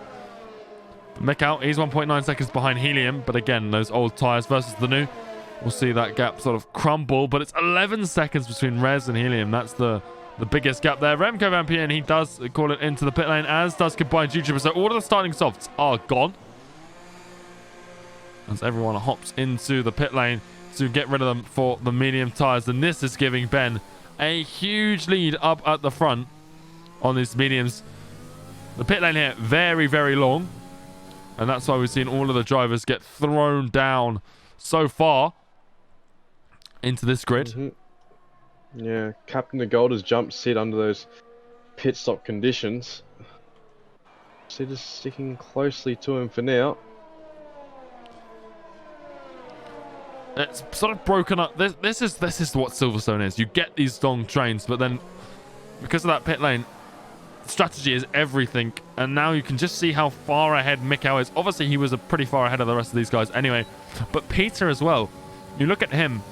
But Mikau, he's 1.9 seconds behind Helium. But again, those old tyres versus the new. We'll see that gap sort of crumble. But it's 11 seconds between Rez and Helium. That's the biggest gap there. Remco Van Putten, he does call it into the pit lane, as does Combined YouTuber. So all of the starting softs are gone, as everyone hops into the pit lane to get rid of them for the medium tyres. And this is giving Ben a huge lead up at the front on these mediums. The pit lane here, very, very long. And that's why we've seen all of the drivers get thrown down so far into this grid. Mm-hmm. Yeah, Captain the Gold has jumped Sid under those pit stop conditions. Sid is sticking closely to him for now. It's sort of broken up. This is what Silverstone is. You get these long trains, but then because of that pit lane, strategy is everything. And now you can just see how far ahead Mikau is. Obviously, he was pretty far ahead of the rest of these guys anyway. But Peter as well. You look at him.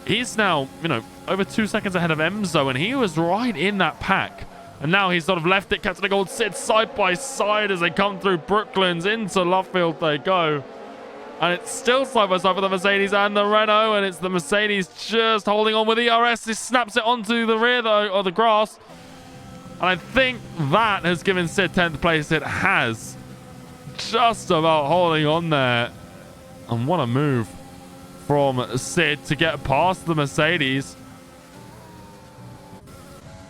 He's now, you know, over 2 seconds ahead of Emzo, and he was right in that pack. And now he's sort of left it. Captain the Gold sits side by side as they come through Brooklands. Into Luffield they go. And it's still side by side for the Mercedes and the Renault. And it's the Mercedes just holding on with ERS. He snaps it onto the rear, though, of the grass. And I think that has given Sid 10th place. It has. Just about holding on there. And what a move from Sid to get past the Mercedes.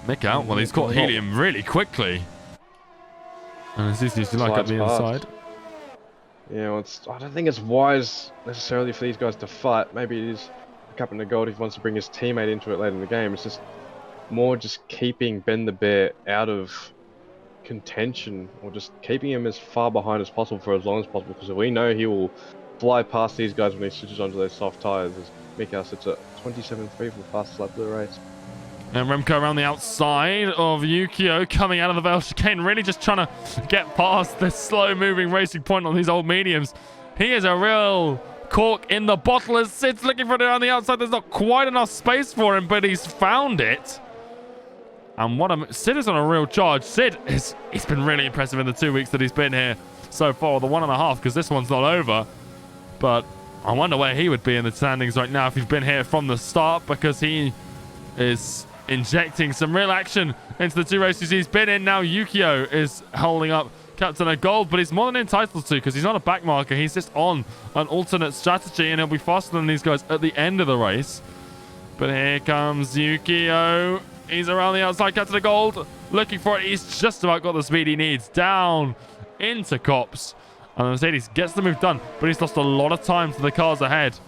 Mikau, well, he's caught Helium really quickly. And it's easy to like up Slides the past. inside. Yeah, well, I don't think it's wise necessarily for these guys to fight. Maybe it is a cup in the gold if he wants to bring his teammate into it later in the game. It's just more just keeping Ben the Bear out of contention, or just keeping him as far behind as possible for as long as possible, because we know he will fly past these guys when he switches onto those soft tires. As Mikhail sits at 27.3 for the fastest lap of the race. And Remco around the outside of Yukio, coming out of the Veil chicane, really just trying to get past this slow-moving racing point on these old mediums. He is a real cork in the bottle as Sid's looking for it around the outside. There's not quite enough space for him, but he's found it. And Sid is on a real charge. He's been really impressive in the 2 weeks that he's been here so far, the 1.5, because this one's not over. But I wonder where he would be in the standings right now if he's been here from the start, because he is injecting some real action into the 2 races he's been in. Now Yukio is holding up Captain of Gold, but he's more than entitled to, because he's not a back marker. He's just on an alternate strategy, and he'll be faster than these guys at the end of the race. But here comes Yukio. He's around the outside, Captain of Gold, looking for it. He's just about got the speed he needs. Down into Cops. And Mercedes gets the move done, but he's lost a lot of time to the cars ahead.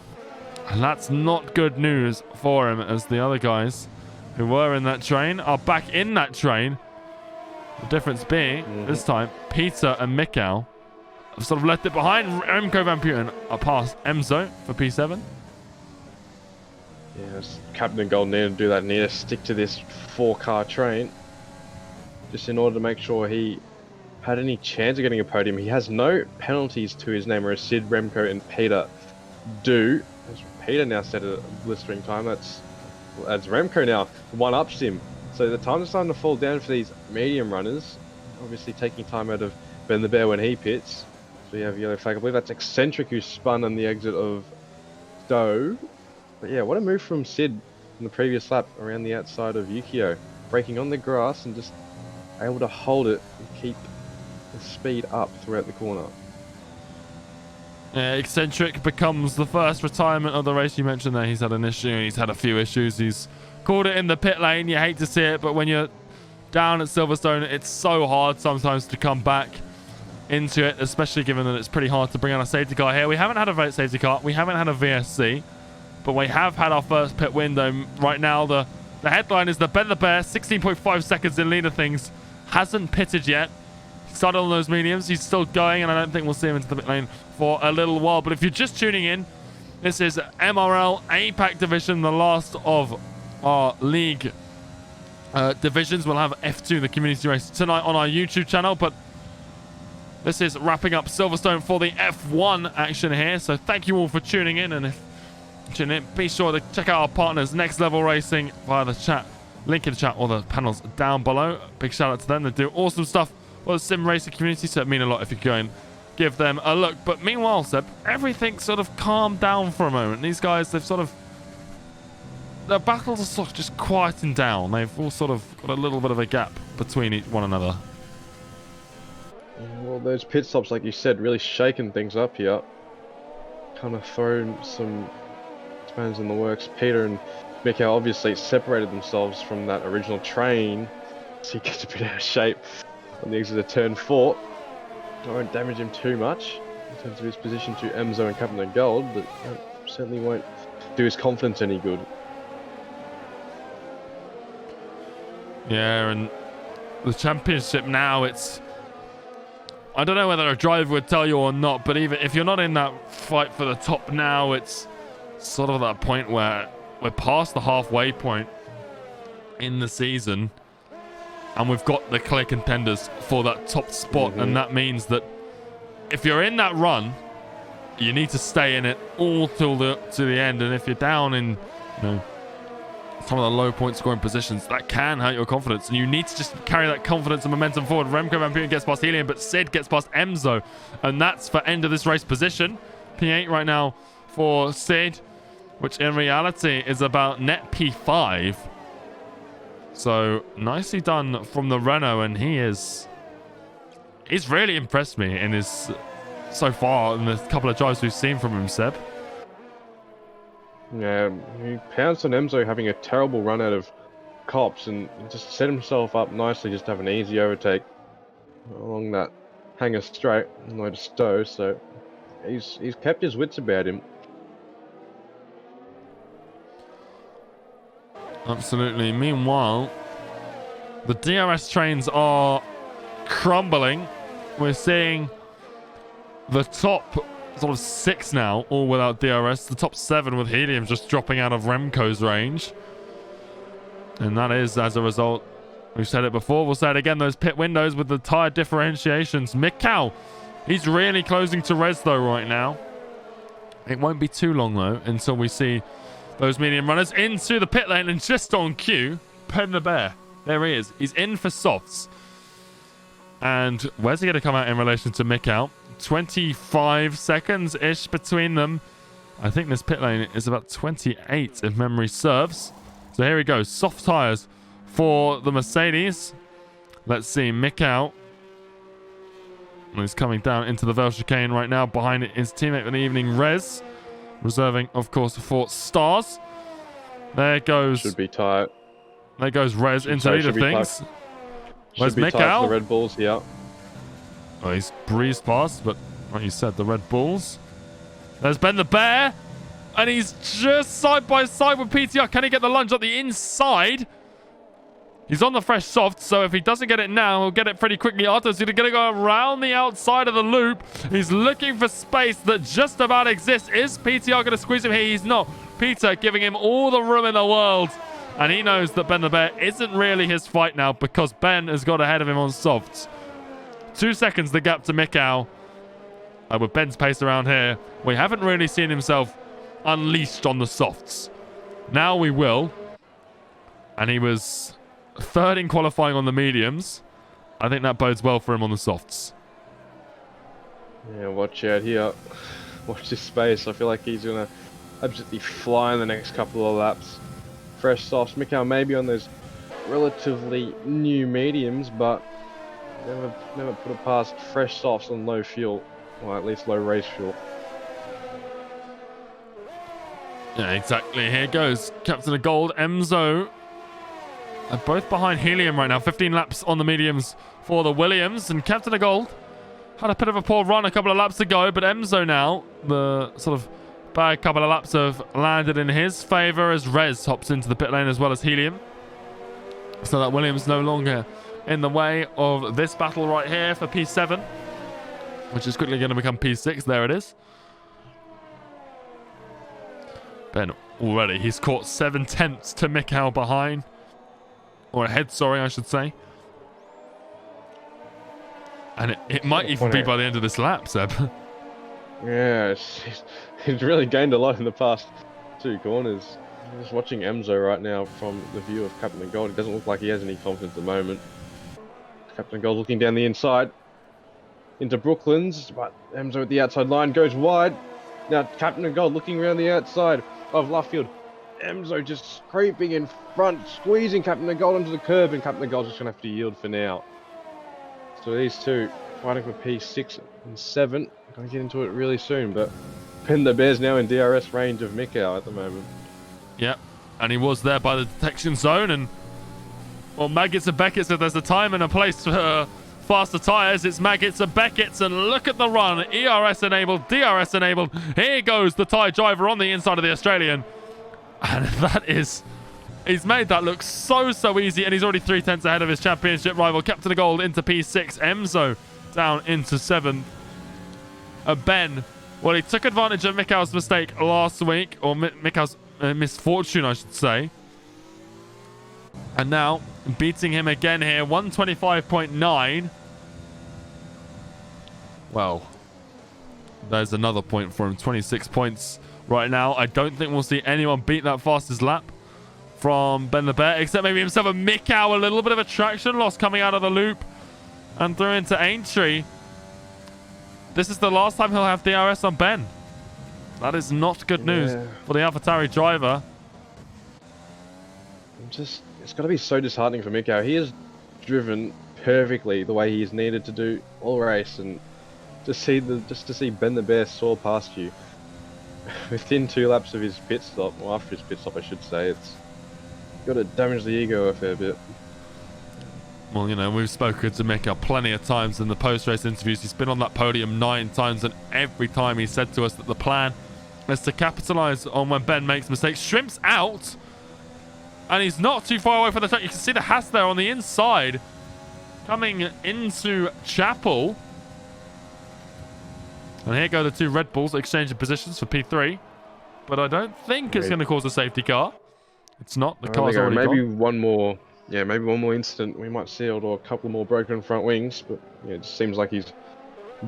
And that's not good news for him, as the other guys who were in that train are back in that train. The difference being, this time, Peter and Mikhail have sort of left it behind. Remco Van Putten are past Emzo for P7. Yes, Captain Gold needed to do that, need to stick to this 4-car train, just in order to make sure he had any chance of getting a podium. He has no penalties to his name, whereas Sid, Remco, and Peter do. As Peter now set a blistering time, that's Remco now one-ups him. So the times are starting to fall down for these medium runners, obviously taking time out of Ben the Bear when he pits. So you have yellow flag. I believe that's Eccentric who spun on the exit of Stowe. But yeah, what a move from Sid in the previous lap around the outside of Yukio. Braking on the grass and just able to hold it and keep the speed up throughout the corner. Eccentric becomes the first retirement of the race. You mentioned that he's had an issue. He's had a few issues. He's called it in the pit lane. You hate to see it, but when you're down at Silverstone, it's so hard sometimes to come back into it, especially given that it's pretty hard to bring on a safety car here. We haven't had a safety car. We haven't had a VSC. But we have had our first pit window. Right now, the headline is that Ben the Bear, 16.5 seconds in lead of things, hasn't pitted yet. He started on those mediums. He's still going, and I don't think we'll see him into the pit lane for a little while. But if you're just tuning in, this is MRL APAC division, the last of our league divisions. We'll have F2, the community race, tonight on our YouTube channel. But this is wrapping up Silverstone for the F1 action here. So thank you all for tuning in, and if be sure to check out our partners Next Level Racing via the chat, link in the chat or the panels down below. Big shout out to them. They do awesome stuff for the sim racing community, so it mean a lot if you go and give them a look. But meanwhile, Seb, everything sort of calmed down for a moment. These guys, their battles are sort of just quieting down. They've all sort of got a little bit of a gap between one another. Well, those pit stops, like you said, really shaking things up here. Kind of thrown some spanners in the works. Peter and Mikhail obviously separated themselves from that original train, so he gets a bit out of shape on the exit of turn 4. I won't damage him too much in terms of his position to Emzo and Captain of Gold, but certainly won't do his confidence any good. Yeah, and the championship now, it's... I don't know whether a driver would tell you or not, but even if you're not in that fight for the top now, it's sort of that point where we're past the halfway point in the season, and we've got the clear contenders for that top spot. And that means that if you're in that run, you need to stay in it all to the end. And if you're down in, some of the low point scoring positions, that can hurt your confidence, and you need to just carry that confidence and momentum forward. Remco Van Putten gets past Helium, but Sid gets past Emzo, and that's for end of this race position. P8 right now for Sid, which in reality is about net P5. So nicely done from the Renault, and he's really impressed me in his so far in the couple of drives we've seen from him, Seb. Yeah, he pounced on Emzo having a terrible run out of Cops and just set himself up nicely just to have an easy overtake along that hanger straight, no to stow. So he's kept his wits about him. Absolutely. Meanwhile, the DRS trains are crumbling. We're seeing the top sort of 6 now, all without DRS. The top 7 with Helium just dropping out of Remco's range. And that is as a result, we've said it before, we'll say it again, those pit windows with the tyre differentiations. Mikau, he's really closing to Rez though right now. It won't be too long though until we see those medium runners into the pit lane, and just on cue, Ben the Bear. There he is. He's in for softs. And where's he going to come out in relation to Mikau? 25 seconds-ish between them. I think this pit lane is about 28 if memory serves. So here we go. Soft tyres for the Mercedes. Let's see. Mikau. He's coming down into the Vale chicane right now. Behind it his teammate of the evening, Rez. Reserving, of course, for Stars. There goes... Should be tight. There goes Rez into lead of things. Where's Mikau? The Red Bulls, yeah. Oh, he's breezed past, but like you said, the Red Bulls. There's Ben the Bear. And he's just side by side with PTR. Can he get the lunge on the inside? He's on the fresh soft, so if he doesn't get it now, he'll get it pretty quickly. Otto's going to go around the outside of the loop. He's looking for space that just about exists. Is PTR going to squeeze him here? He's not. Peter giving him all the room in the world. And he knows that Ben the Bear isn't really his fight now because Ben has got ahead of him on softs. 2 seconds the gap to Mikau. With Ben's pace around here, we haven't really seen himself unleashed on the softs. Now we will. And he was third in qualifying on the mediums. I think that bodes well for him on the softs. Yeah, watch out here. Watch this space. I feel like he's going to absolutely fly in the next couple of laps. Fresh softs. Mikau maybe on those relatively new mediums, but never put it past fresh softs on low fuel. Or at least low race fuel. Yeah, exactly. Here goes Captain of Gold, Emzo. They're both behind Helium right now. 15 laps on the mediums for the Williams. And Captain of Gold had a bit of a poor run a couple of laps ago. But Emzo now, the sort of bad couple of laps have landed in his favour as Rez hops into the pit lane as well as Helium. So that Williams no longer in the way of this battle right here for P7. Which is quickly going to become P6. There it is. Ben already, he's caught 7 tenths to Mikau behind. Or ahead, sorry, I should say. And it might even be by the end of this lap, Seb. Yeah, he's really gained a lot in the past 2 corners. I'm just watching Emzo right now from the view of Captain Gold. It doesn't look like he has any confidence at the moment. Captain Gold looking down the inside. Into Brooklands, but Emzo at the outside line goes wide. Now Captain Gold looking around the outside of left field. Emzo just creeping in front, squeezing Captain Gold onto the curb, and Captain Gold's just going to have to yield for now. So these two fighting for P6 and 7. Going to get into it really soon, but Ben the Bear's now in DRS range of Mikau at the moment. Yep, and he was there by the detection zone, and well, Maggots and Beckett's, if there's a time and a place for faster tyres, it's Maggots and Beckett's, and look at the run. ERS enabled, DRS enabled. Here goes the tyre driver on the inside of the Australian. And that is... He's made that look so easy, and he's already 3 tenths ahead of his championship rival. Captain of Gold into P6. Emzo down into 7th. Ben, well, he took advantage of Mikau's mistake last week, or Mikau's misfortune, I should say. And now, beating him again here, 125.9. Well, there's another point for him. 26 points right now. I don't think we'll see anyone beat that fastest lap from Ben the Bear, except maybe himself. A Mikau, a little bit of a traction loss coming out of the loop and through into Aintree. This is the last time he'll have DRS on Ben. That is not good news for the AlphaTauri driver. It's got to be so disheartening for Mikau. He has driven perfectly the way he's needed to do all race, and just to see Ben the Bear soar past you within 2 laps of his pit stop, or after his pit stop, I should say, it's got to damage the ego a fair bit. Well, you know, we've spoken to Mika plenty of times in the post-race interviews. He's been on that podium 9 times, and every time he said to us that the plan is to capitalize on when Ben makes mistakes. Shrimp's out, and he's not too far away from the track. You can see the Haas there on the inside coming into Chapel. And here go the 2 Red Bulls exchanging positions for P3. But I don't think it's going to cause a safety car. It's not. The car's already maybe gone. one more incident we might see, or a couple more broken front wings. But yeah, it just seems like he's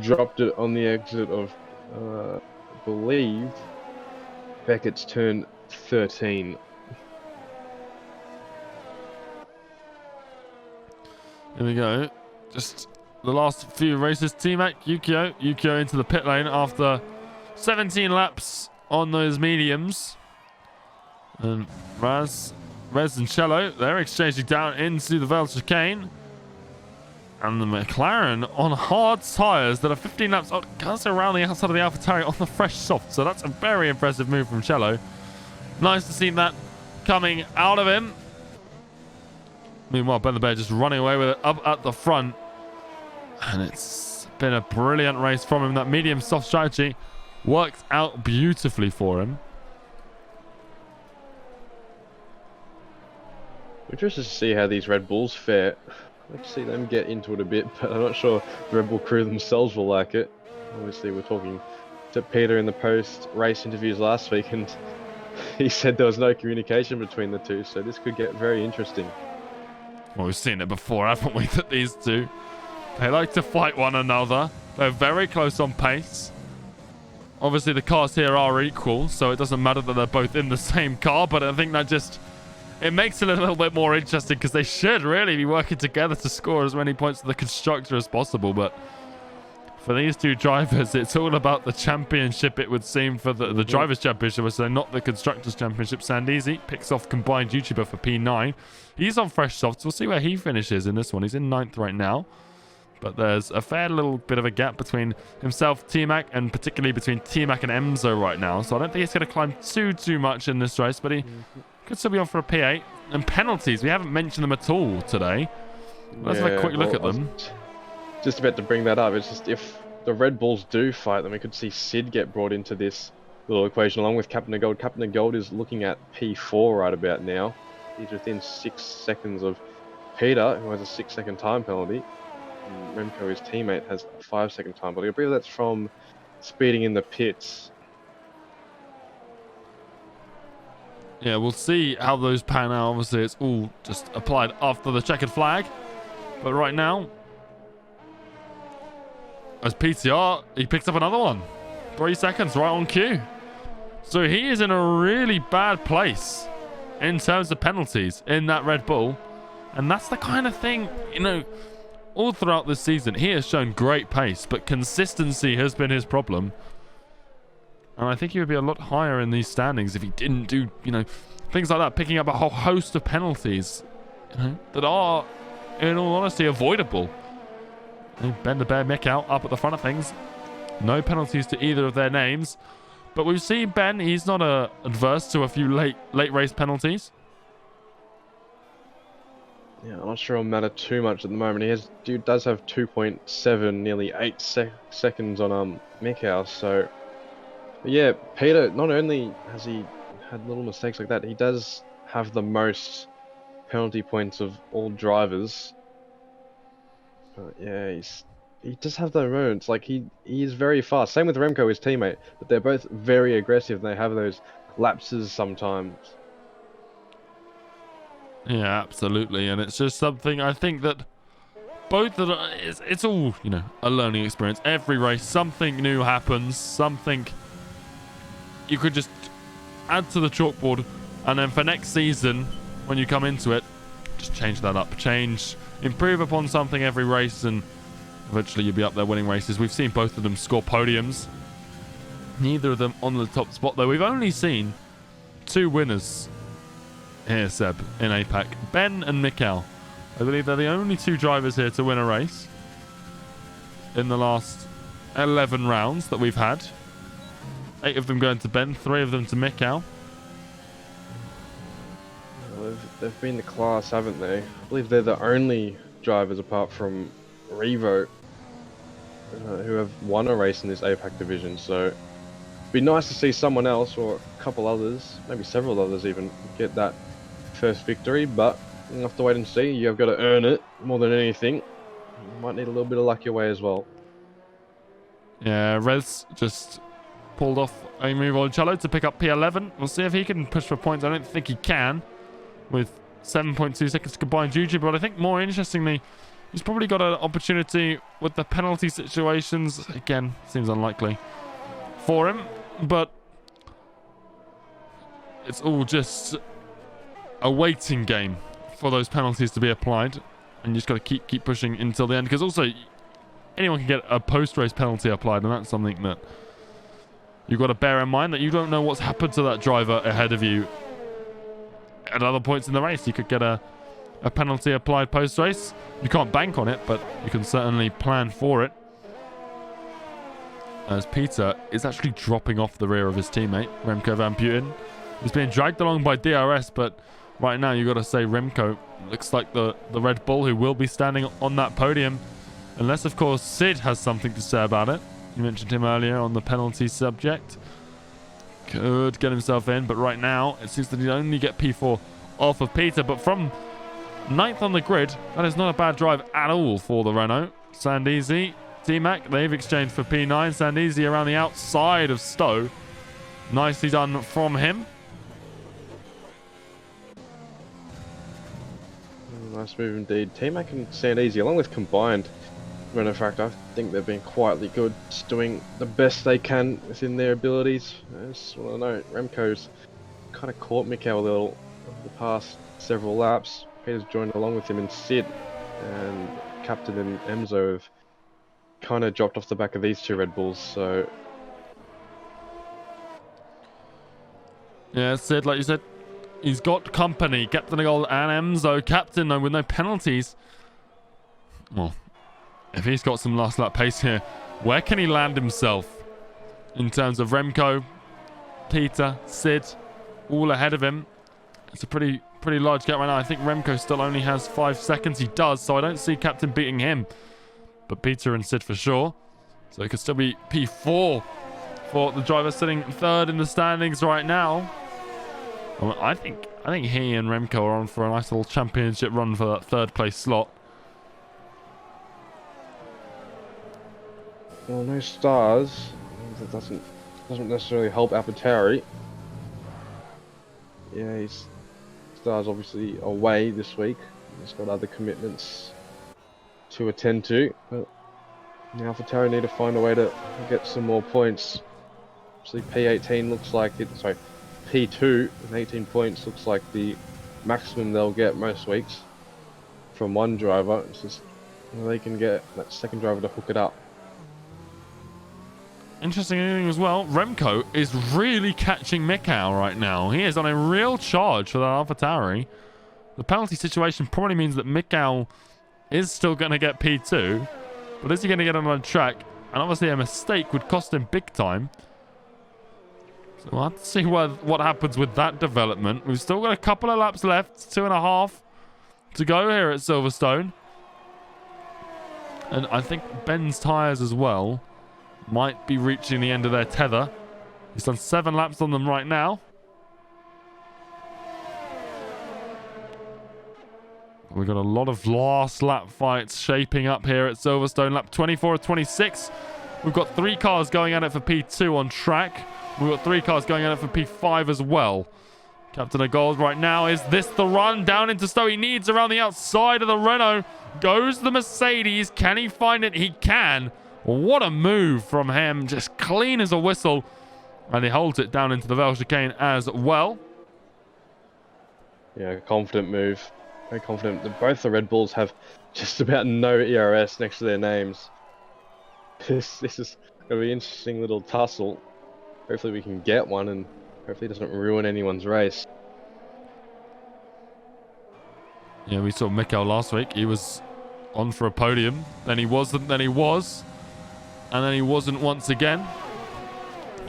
dropped it on the exit of, I believe, Beckett's turn 13. Here we go. Just the last few races. T-Mac, Yukio into the pit lane after 17 laps on those mediums. And Rez and Cello, they're exchanging down into the Vale chicane. And the McLaren on hard tyres that are 15 laps goes around the outside of the AlphaTauri on the fresh soft. So that's a very impressive move from Cello. Nice to see that coming out of him. Meanwhile, Ben the Bear just running away with it up at the front. And it's been a brilliant race from him. That medium soft strategy worked out beautifully for him. Interested to see how these Red Bulls fare. Let's see them get into it a bit, but I'm not sure the Red Bull crew themselves will like it. Obviously, we're talking to Peter in the post-race interviews last week, and he said there was no communication between the two, so this could get very interesting. Well, we've seen it before, haven't we, that these two, they like to fight one another. They're very close on pace. Obviously, the cars here are equal, so it doesn't matter that they're both in the same car, but I think that just... it makes it a little bit more interesting because they should really be working together to score as many points to the constructor as possible. But for these two drivers, it's all about the championship, it would seem, for the Drivers' Championship, so not the Constructors' Championship. Sandeezy picks off combined YouTuber for P9. He's on fresh softs. We'll see where he finishes in this one. He's in 9th right now. But there's a fair little bit of a gap between himself, T-Mac, and particularly between T-Mac and Emzo right now. So I don't think he's going to climb too much in this race, but he... could still be on for a P8. And penalties, we haven't mentioned them at all today. Let's have a quick look at them. Just about to bring that up. It's just if the Red Bulls do fight, then we could see Sid get brought into this little equation along with Captain of Gold. Captain of Gold is looking at P4 right about now. He's within 6 seconds of Peter, who has a 6-second time penalty. And Remco, his teammate, has a 5-second time penalty. I believe that's from speeding in the pits. Yeah, we'll see how those pan out. Obviously, it's all just applied after the checkered flag. But right now, as PTR, he picks up another one. 3 seconds right on cue. So he is in a really bad place in terms of penalties in that Red Bull. And that's the kind of thing, you know, all throughout this season, he has shown great pace, but consistency has been his problem. And I think he would be a lot higher in these standings if he didn't do, you know, things like that, picking up a whole host of penalties, you know, that are, in all honesty, avoidable. And Ben the Bear Mick out up at the front of things. No penalties to either of their names. But we've seen Ben, he's not adverse to a few late race penalties. Yeah, I'm not sure it'll matter too much at the moment. Dude does have 2.7, nearly 8 seconds on Mick, so... But yeah, Peter, not only has he had little mistakes like that, he does have the most penalty points of all drivers. But yeah, he does have those moments. Like, he is very fast. Same with Remco, his teammate. But they're both very aggressive. They have those lapses sometimes. Yeah, absolutely. And it's just something I think that both of them, it's all, you know, a learning experience. Every race, something new happens, something you could just add to the chalkboard, and then for next season, when you come into it, just change that up. Improve upon something every race, and eventually you'll be up there winning races. We've seen both of them score podiums. Neither of them on the top spot, though. We've only seen 2 winners here, Seb, in APAC. Ben and Mikkel. I believe they're the only 2 drivers here to win a race in the last 11 rounds that we've had. 8 of them going to Ben, 3 of them to Mikkel. Well, they've been the class, haven't they? I believe they're the only drivers apart from Revo who have won a race in this APAC division. So it'd be nice to see someone else or a couple others, maybe several others even, get that first victory. But you have to wait and see. You've got to earn it more than anything. You might need a little bit of luck your way as well. Yeah, Rez just pulled off a move on Cello to pick up P11. We'll see if he can push for points. I don't think he can with 7.2 seconds to combine Juju, but I think more interestingly, he's probably got an opportunity with the penalty situations. Again, seems unlikely for him, but it's all just a waiting game for those penalties to be applied, and you just got to keep pushing until the end, because also anyone can get a post-race penalty applied, and that's something that you've got to bear in mind, that you don't know what's happened to that driver ahead of you at other points in the race. You could get a penalty applied post-race. You can't bank on it, but you can certainly plan for it. As Peter is actually dropping off the rear of his teammate, Remco Van Putten. He's being dragged along by DRS, but right now you've got to say Remco looks like the Red Bull who will be standing on that podium. Unless, of course, Sid has something to say about it. You mentioned him earlier on the penalty subject. Could get himself in, but right now it seems that he'd only get P4 off of Peter. But from 9th on the grid, that is not a bad drive at all for the Renault. Sandeezy, T-Mac, they've exchanged for P9. Sandeezy around the outside of Stowe. Nicely done from him. Nice move indeed. T-Mac and Sandeezy, along with combined Renault Factor, I think they've been quietly good, just doing the best they can within their abilities. I just want to know, Remco's kind of caught Mikkel a little over the past several laps. Peter's joined along with him, and Sid and Captain and Emzo have kind of dropped off the back of these two Red Bulls, so... Yeah, Sid, like you said, he's got company. Captain Gold and Emzo. Captain, though, with no penalties. Well, if he's got some last lap pace here, where can he land himself in terms of Remco, Peter, Sid, all ahead of him? It's a pretty large gap right now. I think Remco still only has 5 seconds. He does, so I don't see Captain beating him. But Peter and Sid for sure. So it could still be P4 for the driver sitting third in the standings right now. Well, I think he and Remco are on for a nice little championship run for that third place slot. Well, no stars. That doesn't necessarily help APAC. Yeah, his stars obviously away this week. He's got other commitments to attend to. But now APAC need to find a way to get some more points. Actually, P18 looks like it. Sorry, P2 with 18 points looks like the maximum they'll get most weeks from one driver. It's just they can get that second driver to hook it up. Interesting thing as well, Remco is really catching Mikkel right now. He is on a real charge for that AlphaTauri. The penalty situation probably means that Mikkel is still going to get P2, but is he going to get on the track? And obviously a mistake would cost him big time. So we'll have to see what happens with that development. We've still got a couple of laps left, 2.5 to go here at Silverstone. And I think Ben's tyres as well might be reaching the end of their tether. He's done 7 laps on them right now. We've got a lot of last lap fights shaping up here at Silverstone. Lap 24 of 26. We've got 3 cars going at it for P2 on track. We've got 3 cars going at it for P5 as well. Captain of Gold right now. Is this the run down into Stowe? He needs around the outside of the Renault. Goes the Mercedes. Can he find it? He can. What a move from him. Just clean as a whistle. And he holds it down into the Vale chicane as well. Yeah, confident move. Very confident. Both the Red Bulls have just about no ERS next to their names. This is going to be an interesting little tussle. Hopefully we can get one, and hopefully it doesn't ruin anyone's race. Yeah, we saw Mikkel last week. He was on for a podium. Then he wasn't, then he was. And then he wasn't once again.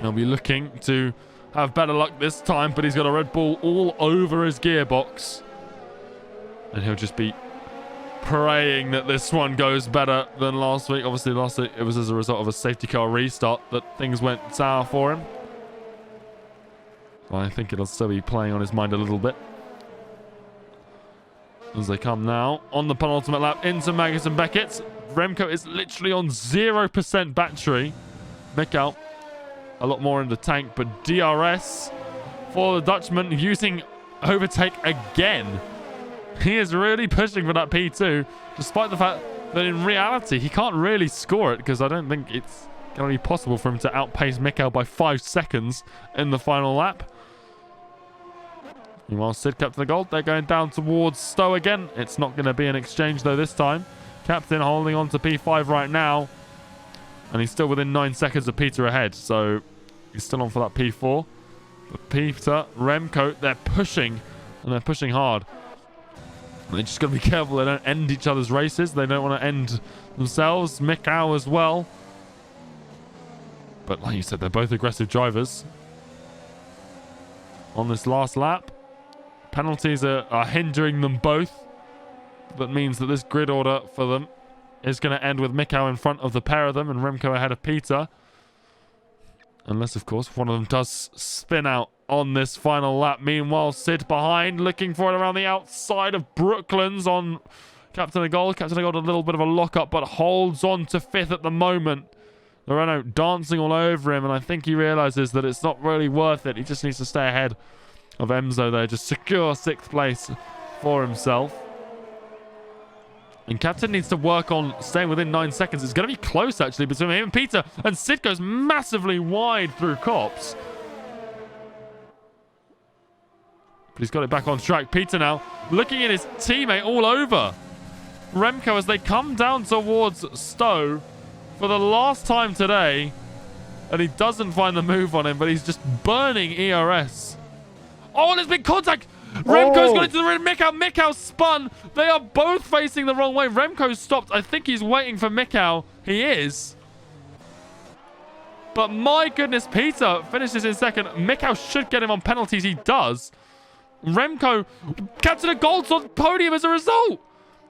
He'll be looking to have better luck this time, but he's got a Red Bull all over his gearbox. And he'll just be praying that this one goes better than last week. Obviously, last week it was as a result of a safety car restart that things went sour for him. I think it'll still be playing on his mind a little bit. As they come now on the penultimate lap into Magnus and Beckett. Remco is literally on 0% battery. Mikkel a lot more in the tank, but DRS for the Dutchman using overtake again. He is really pushing for that P2, despite the fact that in reality he can't really score it, because I don't think it's going to be possible for him to outpace Mikkel by 5 seconds in the final lap. Meanwhile, Sid kept the gold. They're going down towards Stowe again. It's not going to be an exchange though this time. Captain holding on to P5 right now, and he's still within 9 seconds of Peter ahead, so he's still on for that P4. But Peter, Remco, they're pushing, and they're pushing hard. They just got to be careful they don't end each other's races. They don't want to end themselves. Mikkel as well. But like you said, they're both aggressive drivers. On this last lap, penalties are hindering them both. That means that this grid order for them is going to end with Mikkel in front of the pair of them and Remco ahead of Peter. Unless, of course, one of them does spin out on this final lap. Meanwhile, Sid behind, looking for it around the outside of Brooklands on Captain of Gold. Captain of Gold a little bit of a lock-up, but holds on to 5th at the moment. The Renault dancing all over him, and I think he realises that it's not really worth it. He just needs to stay ahead of Emzo there, just secure 6th place for himself. And Captain needs to work on staying within 9 seconds. It's going to be close, actually, between him and Peter. And Sid goes massively wide through Cops. But he's got it back on track. Peter now looking at his teammate all over Remco as they come down towards Stowe for the last time today. And he doesn't find the move on him, but he's just burning ERS. Oh, and there's been contact! Remco's got into the ring. Mikkel spun. They are both facing the wrong way. Remco's stopped. I think he's waiting for Mikkel. He is. But my goodness, Peter finishes in second. Mikkel should get him on penalties. He does. Remco, Captain of Gold's on podium as a result.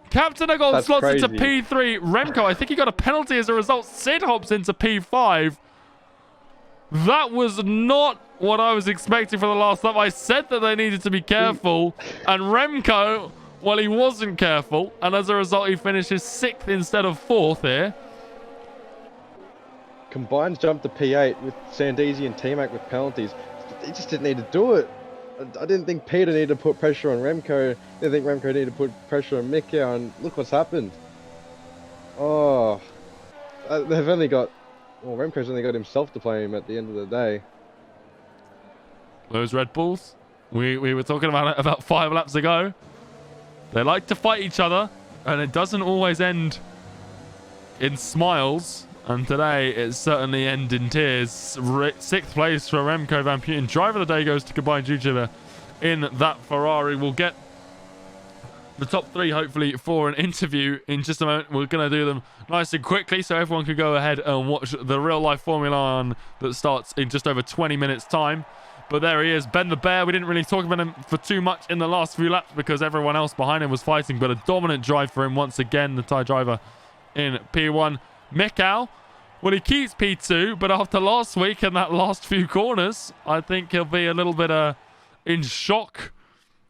Captain of Gold slots into P3. Remco, I think he got a penalty as a result. Sid hops into P5. That was not what I was expecting for the last lap. I said that they needed to be careful. And Remco, well, he wasn't careful. And as a result, he finishes 6th instead of 4th here. Combined jump to P8 with Sandesi and T-Mac with penalties. He just didn't need to do it. I didn't think Peter needed to put pressure on Remco. I didn't think Remco needed to put pressure on Mikkel. And look what's happened. Oh. They've only got... Well, Remco's only got himself to blame at the end of the day. Those Red Bulls, we were talking about it about 5 laps ago. They like to fight each other, and it doesn't always end in smiles. And today, it certainly ended in tears. 6th place for Remco Van Putten. Driver of the day goes to combined YouTuber in that Ferrari. We'll get the top 3 hopefully for an interview in just a moment. We're going to do them nice and quickly so everyone can go ahead and watch the real life Formula 1 that starts in just over 20 minutes time. But there he is, Ben the Bear. We didn't really talk about him for too much in the last few laps because everyone else behind him was fighting, but a dominant drive for him once again, the Thai driver in P1. Mikkel, well, he keeps P2, but after last week and that last few corners, I think he'll be a little bit in shock.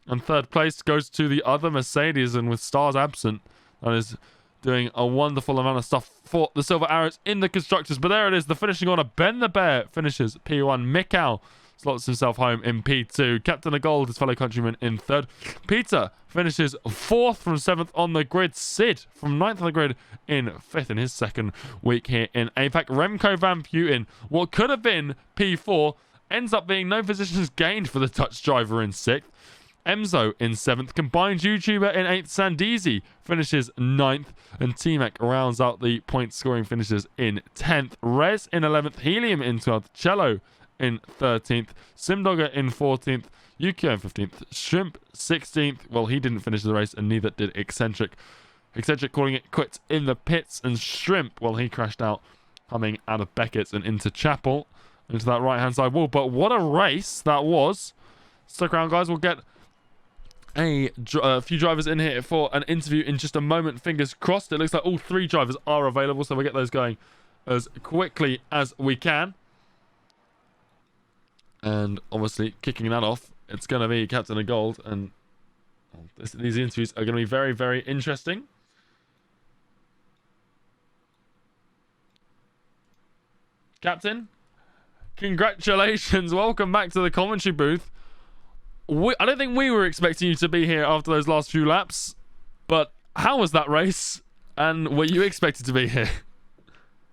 And 3rd place goes to the other Mercedes, and with Stars absent, that is doing a wonderful amount of stuff for the Silver Arrows in the Constructors. But there it is, the finishing order. Ben the Bear finishes P1. Mikkel slots himself home in P2. Captain of Gold, his fellow countryman, in 3rd. Peter finishes 4th from 7th on the grid. Sid from 9th on the grid in 5th in his 2nd week here in APAC. Remco Van Putten, what could have been P4, ends up being no positions gained for the Dutch driver in 6th. Emzo in 7th. Combined YouTuber in 8th. Sandesi finishes 9th. And T-Mac rounds out the point scoring finishes in 10th. Rez in 11th. Helium in 12th. Cello in 13th. Simdogger in 14th. Yukio in 15th. Shrimp 16th. Well, he didn't finish the race and neither did Eccentric. Eccentric calling it quits in the pits. And Shrimp, well, he crashed out coming out of Beckett's and into Chapel. Into that right-hand side wall. But what a race that was. Stick around, guys. We'll get a few drivers in here for an interview in just a moment. Fingers crossed. It looks like all 3 drivers are available, so we'll get those going as quickly as we can. And obviously, kicking that off, it's going to be Captain of Gold, and these interviews are going to be very, very interesting. Captain, congratulations. Welcome back to the commentary booth. I don't think we were expecting you to be here after those last few laps, but how was that race, and were you expected to be here?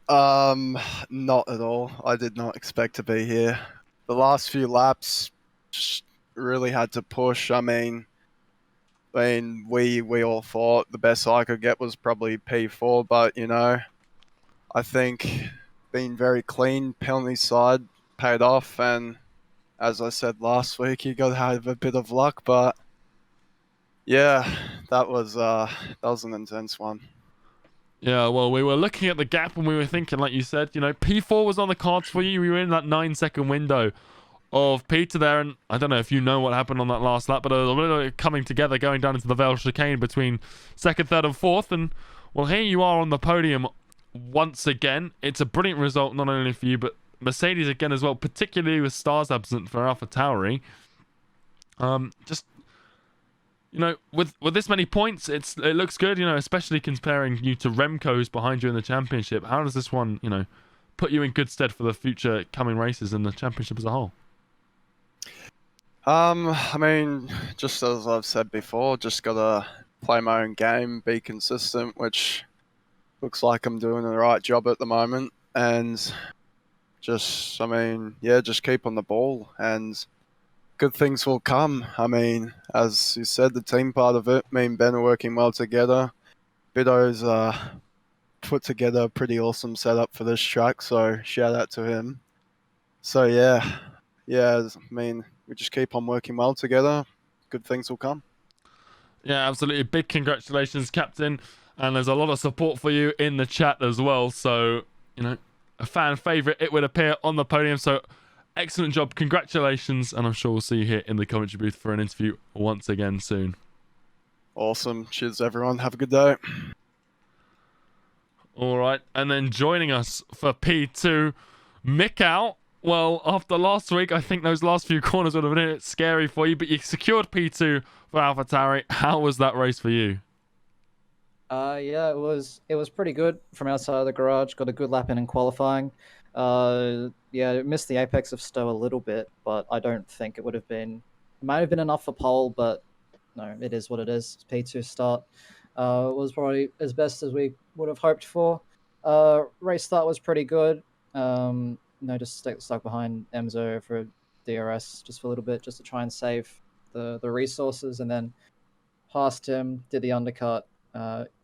Not at all. I did not expect to be here. The last few laps just really had to push. I mean, we all thought the best I could get was probably P4, but you know, I think being very clean, penalty side paid off, and as I said last week, you got to have a bit of luck, but yeah, that was an intense one. Yeah, well, we were looking at the gap and we were thinking, like you said, you know, P4 was on the cards for you. We were in that 9-second window of Peter there, and I don't know if you know what happened on that last lap, but a little bit coming together, going down into the Vale chicane between 2nd, 3rd, and 4th, and well, here you are on the podium once again. It's a brilliant result, not only for you, but Mercedes again as well, particularly with stars absent for AlphaTauri. Just, you know, with this many points, it looks good, you know, especially comparing you to Remco, who's behind you in the championship. How does this one, you know, put you in good stead for the future coming races and the championship as a whole? I mean, just as I've said before, just gotta play my own game, be consistent, which looks like I'm doing the right job at the moment, and just, I mean, yeah, just keep on the ball, and good things will come. I mean, as you said, the team part of it, me and Ben are working well together. Bido's put together a pretty awesome setup for this track, so shout out to him. So yeah, I mean, we just keep on working well together. Good things will come. Yeah, absolutely. Big congratulations, Captain. And there's a lot of support for you in the chat as well. So, you know, a fan favourite, it would appear on the podium. So, excellent job. Congratulations. And I'm sure we'll see you here in the commentary booth for an interview once again soon. Awesome. Cheers, everyone. Have a good day. All right. And then joining us for P2, Mikau. Well, after last week, I think those last few corners would have been a bit scary for you, but you secured P2 for AlphaTauri. How was that race for you? Yeah, it was pretty good from outside of the garage. Got a good lap in qualifying. Yeah, missed the apex of Stowe a little bit, but I don't think it would have been. It might have been enough for pole, but no, it is what it is. P2 start was probably as best as we would have hoped for. Race start was pretty good. Just stuck behind Emzo for DRS just for a little bit, just to try and save the resources, and then passed him, did the undercut,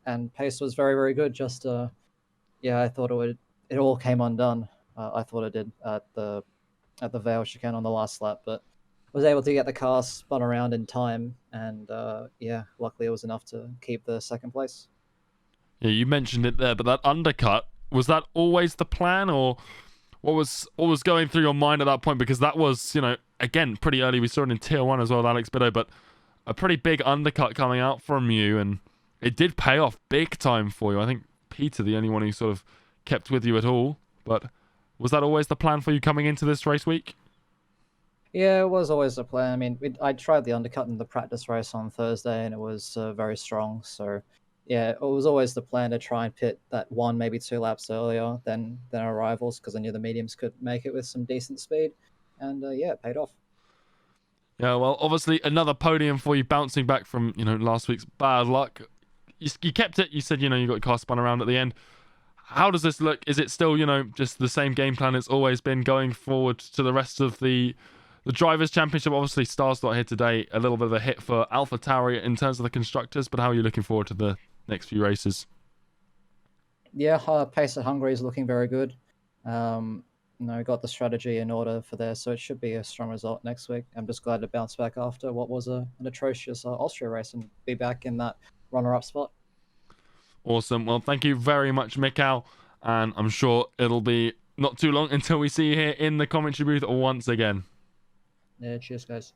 and pace was very, very good. Just I thought it all came undone. I thought it did at the Vale chicane on the last lap, but was able to get the car spun around in time, and luckily it was enough to keep the second place. Yeah, you mentioned it there, but that undercut, was that always the plan, or what was going through your mind at that point? Because that was, you know, again, pretty early. We saw it in Tier 1 as well with Alex Bido, but a pretty big undercut coming out from you, and it did pay off big time for you. I think Peter, the only one who sort of kept with you at all, but was that always the plan for you coming into this race week? Yeah, it was always the plan. I mean, I tried the undercut in the practice race on Thursday, and it was very strong. So, yeah, it was always the plan to try and pit that 1, maybe 2 laps earlier than our rivals, because I knew the mediums could make it with some decent speed, and it paid off. Yeah, well, obviously another podium for you, bouncing back from, you know, last week's bad luck. You kept it. You said, you know, you got your car spun around at the end. How does this look? Is it still, you know, just the same game plan it's always been going forward to the rest of the Drivers' Championship? Obviously, Star's not here today. A little bit of a hit for AlphaTauri in terms of the constructors, but how are you looking forward to the next few races? Yeah, pace at Hungary is looking very good. Got the strategy in order for there, so it should be a strong result next week. I'm just glad to bounce back after what was an atrocious Austria race and be back in that runner-up spot. Awesome. Well, thank you very much, Mikau, and I'm sure it'll be not too long until we see you here in the commentary booth once again. Yeah, cheers, guys.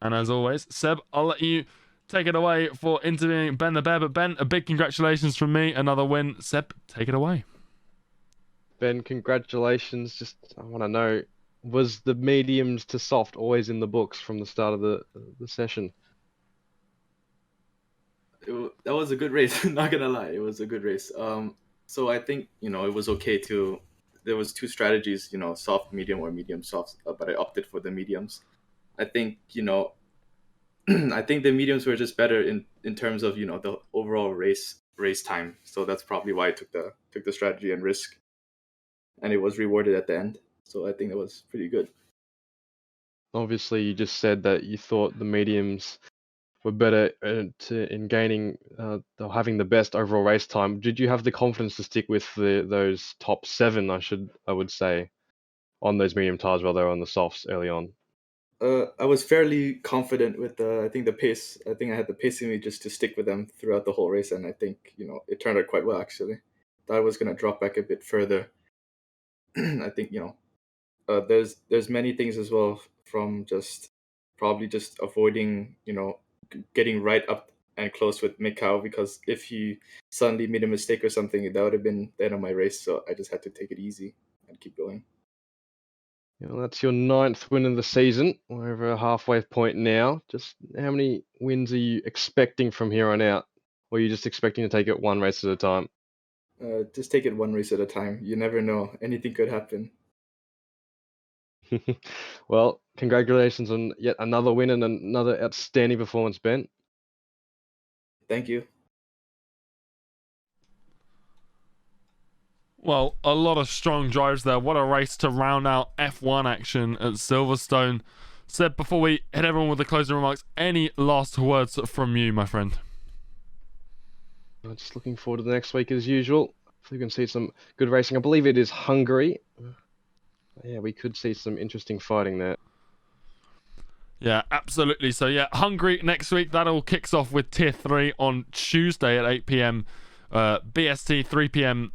And as always, Seb, I'll let you take it away for interviewing Ben the Bear. But Ben, a big congratulations from me. Another win. Seb, take it away. Ben, congratulations. Just I want to know, was the mediums to soft always in the books from the start of the session? That was a good race. Not gonna lie, it was a good race. So I think it was okay to. There was two strategies, soft, medium, or medium soft, but I opted for the mediums. I think I think the mediums were just better in terms of the overall race time. So that's probably why I took the strategy and risk, and it was rewarded at the end. So I think it was pretty good. Obviously, you just said that you thought the mediums were better in gaining or having the best overall race time. Did you have the confidence to stick with those top 7? I would say, on those medium tires while they were on the softs early on. I was fairly confident with I think the pace. I think I had the pace in me just to stick with them throughout the whole race, and I think it turned out quite well actually. Thought I was gonna drop back a bit further. I think there's many things as well from just probably just avoiding getting right up and close with Mikau, because if he suddenly made a mistake or something, that would have been the end of my race. So I just had to take it easy and keep going. That's your 9th win of the season. We're over a halfway point now. Just how many wins are you expecting from here on out? Or are you just expecting to take it one race at a time? Just take it one race at a time. You never know. Anything could happen. Well, congratulations on yet another win and another outstanding performance, Ben. Thank you. Well, a lot of strong drives there. What a race to round out F1 action at Silverstone. Seb, before we hit everyone with the closing remarks, any last words from you, my friend? I'm just looking forward to the next week as usual. If we can see some good racing. I believe it is Hungary. Yeah, we could see some interesting fighting there. Yeah, absolutely. So yeah, Hungary next week. That all kicks off with Tier 3 on Tuesday at 8 p.m. BST, 3 p.m.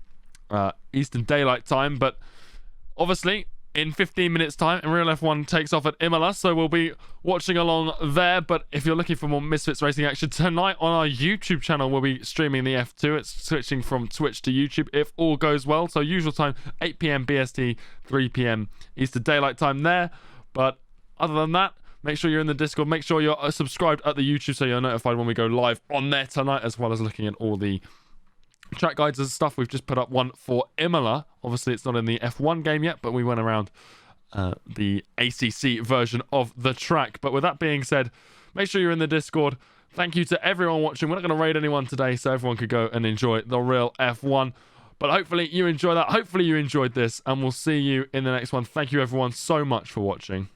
Eastern Daylight Time. But obviously, in 15 minutes time, Real F1 takes off at Imola, so we'll be watching along there. But if you're looking for more Misfits racing action, tonight on our YouTube channel, we'll be streaming the F2. It's switching from Twitch to YouTube if all goes well. So usual time, 8 p.m. BST, 3 p.m. Eastern Daylight Time there. But other than that, make sure you're in the Discord. Make sure you're subscribed at the YouTube so you're notified when we go live on there tonight, as well as looking at all the track guides and stuff. We've just put up one for Imola. Obviously, it's not in the F1 game yet, but we went around the ACC version of the track. But with that being said, make sure you're in the Discord. Thank you to everyone watching. We're not going to raid anyone today, so everyone could go and enjoy the real F1. But hopefully you enjoy that. Hopefully you enjoyed this, and we'll see you in the next one. Thank you, everyone, so much for watching.